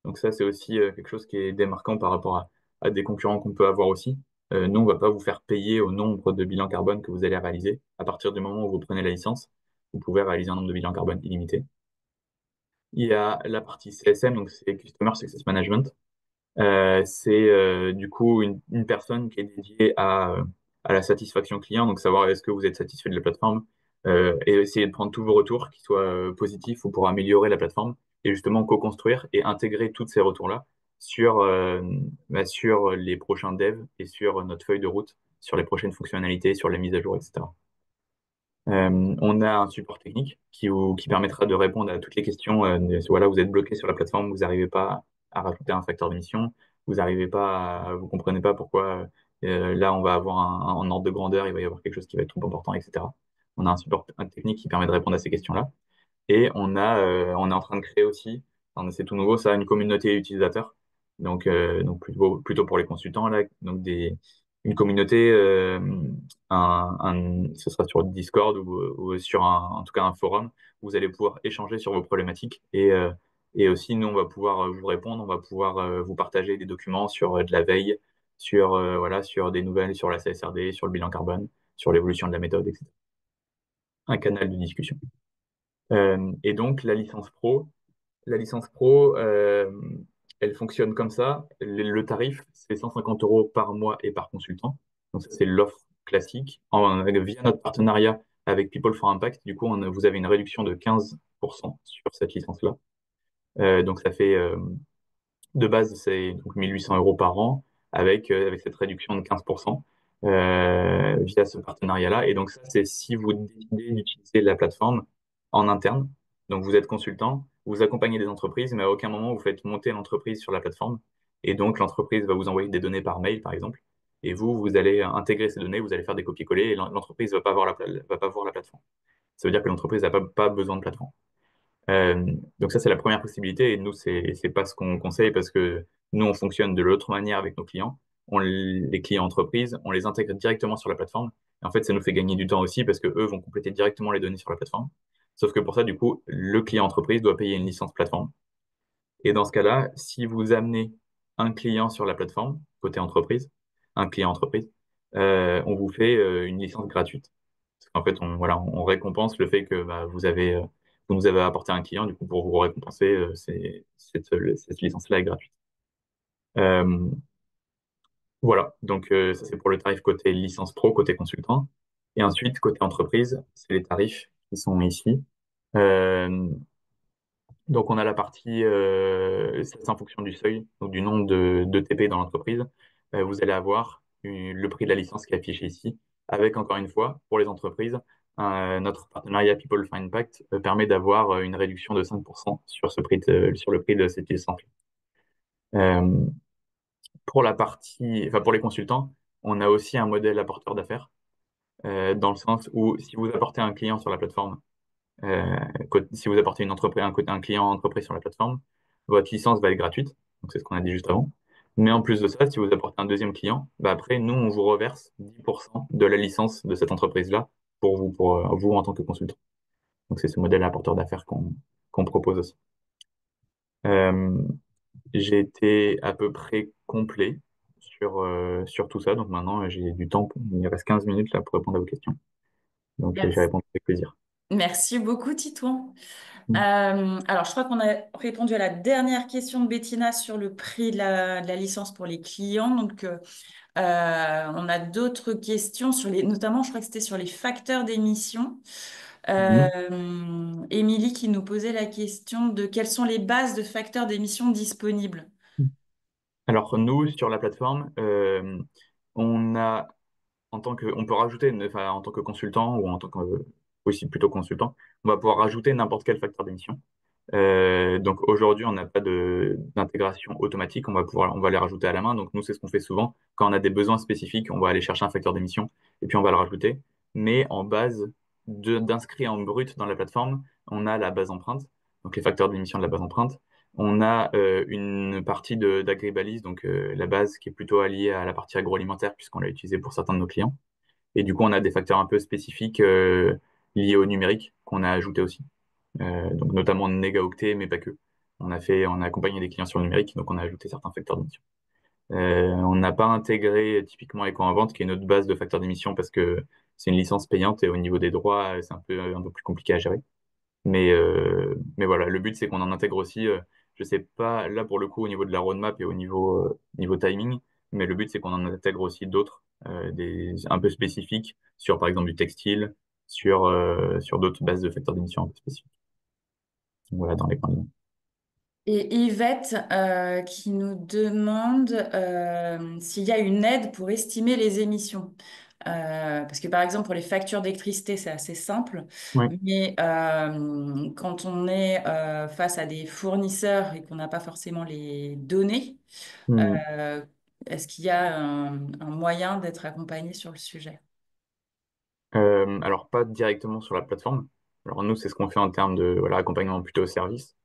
Donc ça, c'est aussi quelque chose qui est démarquant par rapport à des concurrents qu'on peut avoir aussi. Nous, on va pas vous faire payer au nombre de bilans carbone que vous allez réaliser. À partir du moment où vous prenez la licence, vous pouvez réaliser un nombre de bilans carbone illimité. Il y a la partie CSM, donc c'est Customer Success Management. C'est du coup une personne qui est dédiée à la satisfaction client, donc savoir est-ce que vous êtes satisfait de la plateforme et essayer de prendre tous vos retours, qu'ils soient positifs ou pour améliorer la plateforme, et justement co-construire et intégrer tous ces retours-là sur les prochains devs et sur notre feuille de route, sur les prochaines fonctionnalités, sur les mises à jour, etc. On a un support technique qui permettra de répondre à toutes les questions. Voilà, vous êtes bloqué sur la plateforme, vous n'arrivez pas à rajouter un facteur d'émission, vous comprenez pas pourquoi là on va avoir un ordre de grandeur, il va y avoir quelque chose qui va être trop important, etc. On a un support technique qui permet de répondre à ces questions-là. Et on est en train de créer aussi, c'est tout nouveau, ça, une communauté utilisateur. Donc plutôt pour les consultants, là, donc une communauté, ce sera sur Discord ou sur en tout cas un forum où vous allez pouvoir échanger sur vos problématiques et aussi nous on va pouvoir vous répondre, on va pouvoir vous partager des documents sur de la veille, voilà, sur des nouvelles, sur la CSRD, sur le bilan carbone, sur l'évolution de la méthode, etc. Un canal de discussion. Et donc la licence pro, elle fonctionne comme ça. Le tarif, c'est 150 euros par mois et par consultant. Donc ça, c'est l'offre classique. Via notre partenariat avec People for Impact, du coup, vous avez une réduction de 15% sur cette licence-là. Donc ça fait de base, c'est donc 1800 euros par an avec cette réduction de 15% via ce partenariat-là. Et donc ça, c'est si vous décidez d'utiliser la plateforme en interne. Donc vous êtes consultant, vous accompagnez des entreprises, mais à aucun moment vous faites monter l'entreprise sur la plateforme. Et donc l'entreprise va vous envoyer des données par mail, par exemple. Et vous allez intégrer ces données, vous allez faire des copier-coller et l'entreprise ne va pas voir va pas voir la plateforme. Ça veut dire que l'entreprise n'a pas besoin de plateforme. Euh, donc ça, c'est la première possibilité. Et nous, c'est pas ce qu'on conseille parce que nous, on fonctionne de l'autre manière avec nos clients. Les clients entreprises, on les intègre directement sur la plateforme. Et en fait, ça nous fait gagner du temps aussi parce que eux vont compléter directement les données sur la plateforme. Sauf que pour ça, du coup, le client entreprise doit payer une licence plateforme. Et dans ce cas-là, si vous amenez un client sur la plateforme, côté entreprise, un client entreprise, on vous fait une licence gratuite. Parce qu'en fait, voilà, on récompense le fait que bah, vous nous avez apporté un client, du coup, pour vous récompenser, cette licence-là est gratuite. Euh, voilà, donc ça c'est pour le tarif côté licence pro, côté consultant. Et ensuite, côté entreprise, c'est les tarifs qui sont ici. Euh, Donc, on a la partie, c'est en fonction du seuil, donc du nombre de TP dans l'entreprise. Vous allez avoir le prix de la licence qui est affiché ici, avec encore une fois, pour les entreprises, notre partenariat People for Impact permet d'avoir une réduction de 5% sur sur le prix de cette licence. Euh, pour la partie, enfin, pour les consultants, on a aussi un modèle apporteur d'affaires, dans le sens où si vous apportez un client sur la plateforme, euh, si vous apportez un client entreprise sur la plateforme, votre licence va être gratuite. Donc, c'est ce qu'on a dit juste avant. Mais en plus de ça, si vous apportez un deuxième client, bah après, nous, on vous reverse 10% de la licence de cette entreprise-là pour vous en tant que consultant. Donc, c'est ce modèle apporteur d'affaires qu'on propose aussi. Euh, j'ai été à peu près complet sur tout ça. Donc, maintenant, j'ai du temps. Il me reste 15 minutes là pour répondre à vos questions. Donc, je vais Merci. répondre avec plaisir. Merci beaucoup, Titouan. Alors, je crois qu'on a répondu à la dernière question de Bettina sur le prix de la licence pour les clients. Donc, on a d'autres questions sur notamment, je crois que c'était sur les facteurs d'émission. Mhm. Émilie qui nous posait la question de quelles sont les bases de facteurs d'émission disponibles. Alors, nous, sur la plateforme, on a, on peut rajouter, enfin, en tant que consultant ou en tant que, oui, c'est plutôt consultant, on va pouvoir rajouter n'importe quel facteur d'émission. Donc aujourd'hui, on n'a pas d'intégration automatique. On va les rajouter à la main. Donc nous, c'est ce qu'on fait souvent. Quand on a des besoins spécifiques, on va aller chercher un facteur d'émission et puis on va le rajouter. Mais en base d'inscrit en brut dans la plateforme, on a la base empreinte, donc les facteurs d'émission de la base empreinte. On a une partie d'agribalise, donc la base qui est plutôt alliée à la partie agroalimentaire puisqu'on l'a utilisée pour certains de nos clients. Et du coup, on a des facteurs un peu spécifiques liés au numérique qu'on a ajoutés aussi, donc notamment mégaoctets, mais pas que. On a accompagné des clients sur le numérique, donc on a ajouté certains facteurs d'émission. On n'a pas intégré typiquement EcoInvent, qui est notre base de facteurs d'émission, parce que c'est une licence payante et au niveau des droits, c'est un peu plus compliqué à gérer. Mais voilà, le but c'est qu'on en intègre aussi. Je sais pas là pour le coup au niveau de la roadmap et au niveau timing, mais le but c'est qu'on en intègre aussi d'autres, un peu spécifiques sur par exemple du textile, sur d'autres bases de facteurs d'émission un peu spécifiques. Voilà, dans les points de vue. Et Yvette qui nous demande s'il y a une aide pour estimer les émissions. Parce que par exemple, pour les factures d'électricité, c'est assez simple, Ouais. mais quand on est face à des fournisseurs et qu'on n'a pas forcément les données, Hmm. euh, est-ce qu'il y a un moyen d'être accompagné sur le sujet? Alors pas directement sur la plateforme. Alors nous, c'est ce qu'on fait en termes de voilà, accompagnement plutôt au service.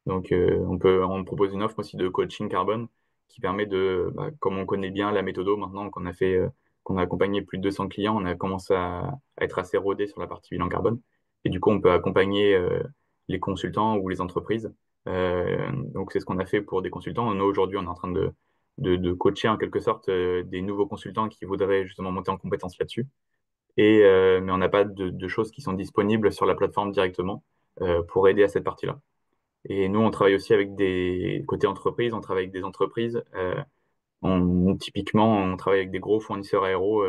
Donc, on propose une offre aussi de coaching carbone qui permet bah, comme on connaît bien la méthodo maintenant qu'on a accompagné plus de 200 clients, on a commencé à être assez rodé sur la partie bilan carbone. Et du coup, on peut accompagner les consultants ou les entreprises. Donc, c'est ce qu'on a fait pour des consultants. Nous, aujourd'hui, on est en train de coacher en quelque sorte des nouveaux consultants qui voudraient justement monter en compétence là-dessus. Mais on n'a pas de choses qui sont disponibles sur la plateforme directement pour aider à cette partie-là. Et nous, on travaille aussi avec des côté entreprises, on travaille avec des entreprises. Typiquement, on travaille avec des gros fournisseurs aéro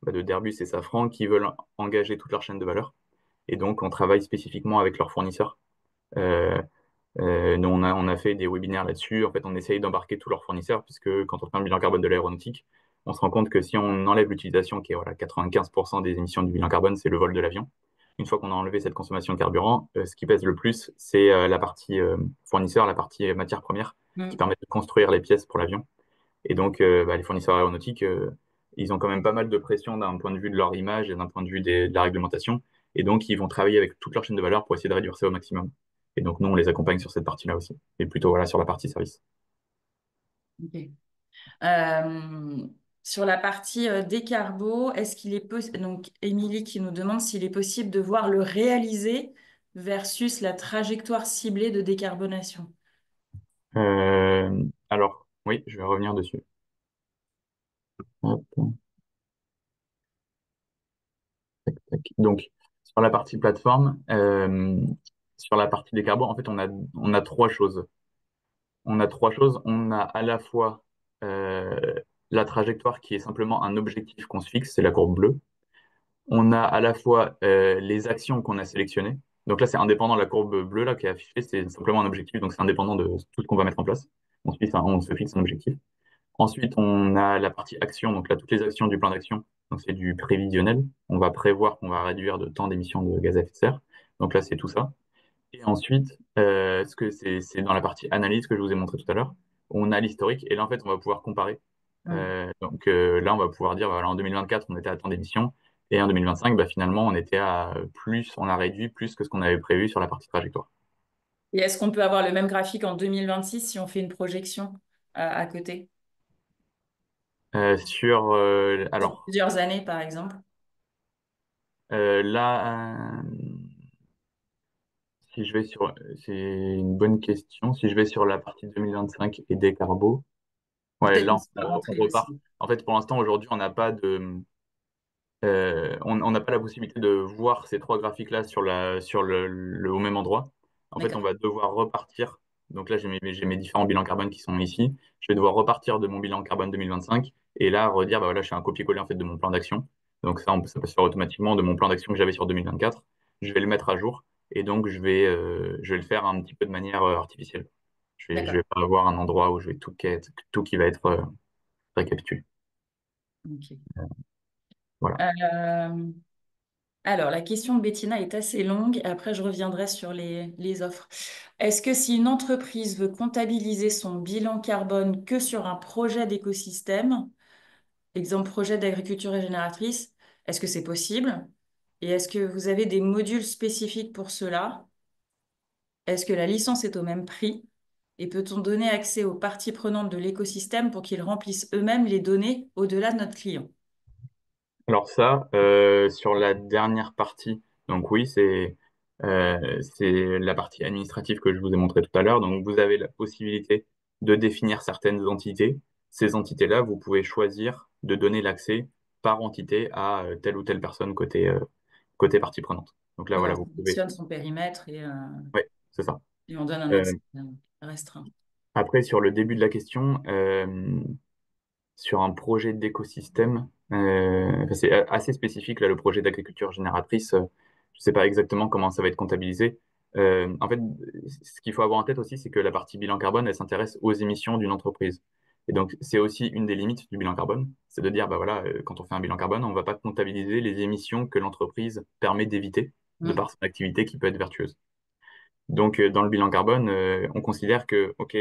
d'Airbus et Safran qui veulent engager toute leur chaîne de valeur. Et donc, on travaille spécifiquement avec leurs fournisseurs. Euh, Nous, on a fait des webinaires là-dessus. En fait, on essaye d'embarquer tous leurs fournisseurs, puisque quand on fait un bilan carbone de l'aéronautique, on se rend compte que si on enlève l'utilisation, qui est voilà, 95% des émissions du bilan carbone, c'est le vol de l'avion. Une fois qu'on a enlevé cette consommation de carburant, ce qui pèse le plus, c'est la partie fournisseur, la partie matière première, qui Mm. permet de construire les pièces pour l'avion. Et donc, les fournisseurs aéronautiques, ils ont quand même pas mal de pression d'un point de vue de leur image et d'un point de vue de la réglementation. Et donc, ils vont travailler avec toute leur chaîne de valeur pour essayer de réduire ça au maximum. Et donc, nous, on les accompagne sur cette partie-là aussi. Et plutôt, voilà, sur la partie service. Ok. Euh, sur la partie décarbo, est-ce qu'il est possible, donc Émilie qui nous demande s'il est possible de voir le réalisé versus la trajectoire ciblée de décarbonation. Alors, oui, je vais revenir dessus. Hop, tac. Donc, sur la partie plateforme, sur la partie décarbo, en fait, on a trois choses. On a trois choses. On a à la fois euh, la trajectoire qui est simplement un objectif qu'on se fixe, c'est la courbe bleue. On a à la fois les actions qu'on a sélectionnées. Donc là, c'est indépendant de la courbe bleue là, qui est affichée, c'est simplement un objectif, donc c'est indépendant de tout ce qu'on va mettre en place. On se fixe un objectif. Ensuite, on a la partie action, donc là, toutes les actions du plan d'action. Donc c'est du prévisionnel. On va prévoir qu'on va réduire de tant d'émissions de gaz à effet de serre. Donc là, c'est tout ça. Et ensuite, ce que c'est dans la partie analyse que je vous ai montré tout à l'heure, on a l'historique et là en fait on va pouvoir comparer. Mm. Là on va pouvoir dire voilà, en 2024 on était à tant d'émissions et en 2025 bah, finalement on était à plus, on a réduit plus que ce qu'on avait prévu sur la partie trajectoire. Et est-ce qu'on peut avoir le même graphique en 2026 si on fait une projection à côté, sur Alors plusieurs années par exemple? là si je vais sur c'est une bonne question. Si je vais sur la partie 2025 et des carbos, ouais Peut-être là qu'on sera on rentré repart. aussi. En fait pour l'instant aujourd'hui on n'a pas de on n'a pas la possibilité de voir ces trois graphiques-là au même endroit. En fait, on D'accord. va devoir repartir. Donc là, j'ai mes différents bilans carbone qui sont ici. Je vais devoir repartir de mon bilan carbone 2025 et là, redire, bah voilà, je fais un copier-coller en fait de mon plan d'action. Donc ça peut se faire automatiquement de mon plan d'action que j'avais sur 2024. Je vais le mettre à jour et donc je vais le faire un petit peu de manière artificielle. Je D'accord. vais pas avoir un endroit où je vais tout qui va être récapitulé. Ok. Voilà. Euh, alors, la question de Bettina est assez longue. Après, je reviendrai sur les offres. Est-ce que si une entreprise veut comptabiliser son bilan carbone que sur un projet d'écosystème, exemple projet d'agriculture régénératrice, est-ce que c'est possible? Et est-ce que vous avez des modules spécifiques pour cela? Est-ce que la licence est au même prix? Et peut-on donner accès aux parties prenantes de l'écosystème pour qu'ils remplissent eux-mêmes les données au-delà de notre client? Alors ça, sur la dernière partie, donc oui, c'est la partie administrative que je vous ai montré tout à l'heure. Donc vous avez la possibilité de définir certaines entités. Ces entités-là, vous pouvez choisir de donner l'accès par entité à telle ou telle personne côté partie prenante. Donc là, Et voilà, on vous pouvez. sélectionne son périmètre Oui, c'est ça. et on donne un Euh, accès restreint. Après, sur le début de la question, sur un projet d'écosystème. Enfin, c'est assez spécifique, là, le projet d'agriculture génératrice. Je ne sais pas exactement comment ça va être comptabilisé. En fait, ce qu'il faut avoir en tête aussi, c'est que la partie bilan carbone, elle s'intéresse aux émissions d'une entreprise. Et donc, c'est aussi une des limites du bilan carbone, c'est de dire, bah voilà, quand on fait un bilan carbone, on ne va pas comptabiliser les émissions que l'entreprise permet d'éviter de Mm. par son activité qui peut être vertueuse. Donc, dans le bilan carbone, on considère que, OK,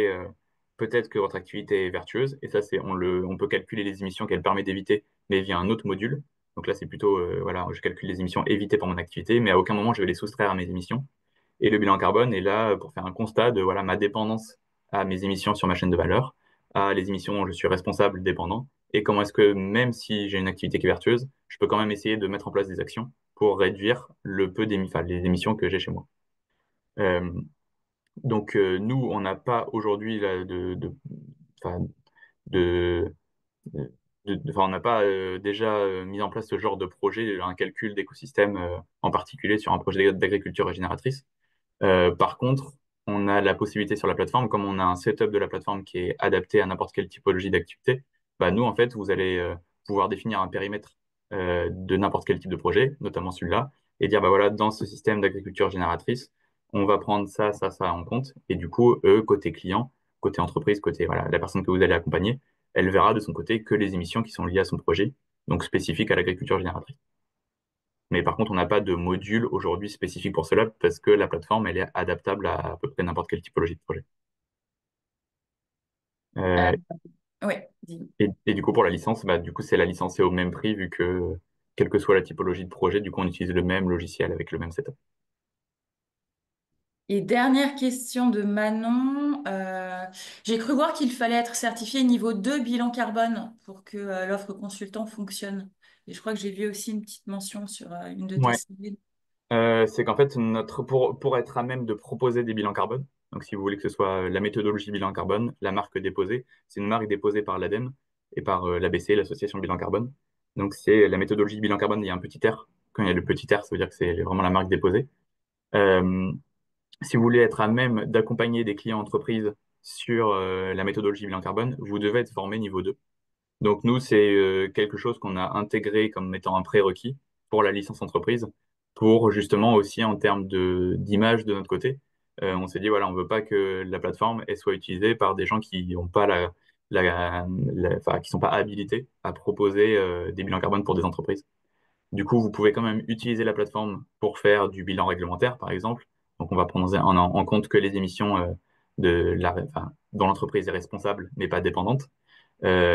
peut-être que votre activité est vertueuse, et ça, on peut calculer les émissions qu'elle permet d'éviter, mais via un autre module. Donc là, c'est plutôt, voilà, je calcule les émissions évitées par mon activité, mais à aucun moment je vais les soustraire à mes émissions. Et le bilan carbone est là pour faire un constat de, voilà, ma dépendance à mes émissions sur ma chaîne de valeur, à les émissions dont je suis responsable dépendant, et comment est-ce que, même si j'ai une activité qui est vertueuse, je peux quand même essayer de mettre en place des actions pour réduire les émissions que j'ai chez moi. Euh, donc, nous, on n'a pas aujourd'hui là, enfin, de, on n'a pas déjà mis en place ce genre de projet, un calcul d'écosystème en particulier sur un projet d'agriculture régénératrice. Par contre, on a la possibilité sur la plateforme, comme on a un setup de la plateforme qui est adapté à n'importe quelle typologie d'activité, bah nous, en fait, vous allez pouvoir définir un périmètre de n'importe quel type de projet, notamment celui-là, et dire, bah voilà, dans ce système d'agriculture génératrice, on va prendre ça, ça, ça en compte. Et du coup, eux, côté client, côté entreprise, côté voilà, la personne que vous allez accompagner, elle verra de son côté que les émissions qui sont liées à son projet, donc spécifiques à l'agriculture génératrice. Mais par contre, on n'a pas de module aujourd'hui spécifique pour cela parce que la plateforme, elle est adaptable à peu près n'importe quelle typologie de projet. Euh, Euh, oui, dis. et du coup, pour la licence, bah, du coup, c'est la licence est au même prix vu que, quelle que soit la typologie de projet, du coup, on utilise le même logiciel avec le même setup. Et dernière question de Manon. J'ai cru voir qu'il fallait être certifié niveau 2 bilan carbone pour que l'offre consultant fonctionne. Et je crois que j'ai vu aussi une petite mention sur une de tes Ouais. CV. C'est qu'en fait, pour être à même de proposer des bilans carbone, donc si vous voulez que ce soit la méthodologie bilan carbone, la marque déposée, c'est une marque déposée par l'ADEME et par l'ABC, l'Association bilan carbone. Donc c'est la méthodologie bilan carbone, il y a un petit R. Quand il y a le petit R, ça veut dire que c'est vraiment la marque déposée. Euh, Si vous voulez être à même d'accompagner des clients entreprises sur la méthodologie bilan carbone, vous devez être formé niveau 2. Donc nous, c'est quelque chose qu'on a intégré comme étant un prérequis pour la licence entreprise, pour justement aussi en termes de d'image de notre côté. On s'est dit, voilà, on veut pas que la plateforme elle soit utilisée par des gens qui n'ont pas enfin, qui sont pas habilités à proposer des bilans carbone pour des entreprises. Du coup, vous pouvez quand même utiliser la plateforme pour faire du bilan réglementaire, par exemple. Donc, on va prendre en compte que les émissions enfin, dont l'entreprise est responsable, mais pas dépendante,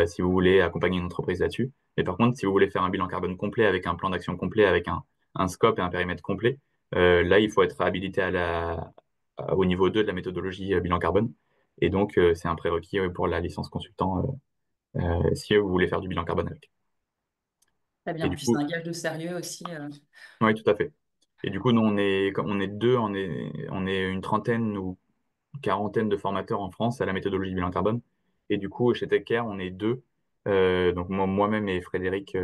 si vous voulez accompagner une entreprise là-dessus. Mais par contre, si vous voulez faire un bilan carbone complet avec un plan d'action complet, avec un scope et un périmètre complet, là, il faut être habilité au niveau 2 de la méthodologie bilan carbone. Et donc, c'est un prérequis pour la licence consultant si vous voulez faire du bilan carbone avec. Très Et bien. du Puis c'est coup, un gage de sérieux aussi. oui, tout à fait. Et du coup, nous, on est deux, on est une trentaine ou quarantaine de formateurs en France à la méthodologie bilan carbone. Et du coup, chez TechCare, on est deux, donc moi-même et Frédéric,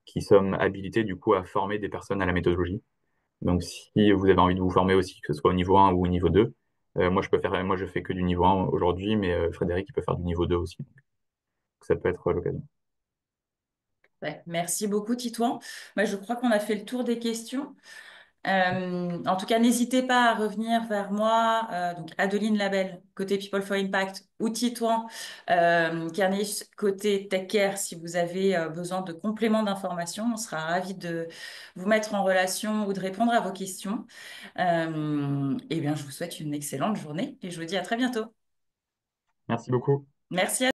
qui sommes habilités du coup à former des personnes à la méthodologie. Donc, si vous avez envie de vous former aussi, que ce soit au niveau 1 ou au niveau 2, moi, je fais que du niveau 1 aujourd'hui, mais Frédéric, il peut faire du niveau 2 aussi. Donc, ça peut être l'occasion. Ouais. Merci beaucoup, Titouan. Moi, je crois qu'on a fait le tour des questions. En tout cas, n'hésitez pas à revenir vers moi, donc Adeline Labelle, côté People for Impact, ou Titouan Kernish, côté Tech Care, si vous avez besoin de compléments d'information. On sera ravis de vous mettre en relation ou de répondre à vos questions. Eh bien, je vous souhaite une excellente journée et je vous dis à très bientôt. Merci beaucoup. Merci à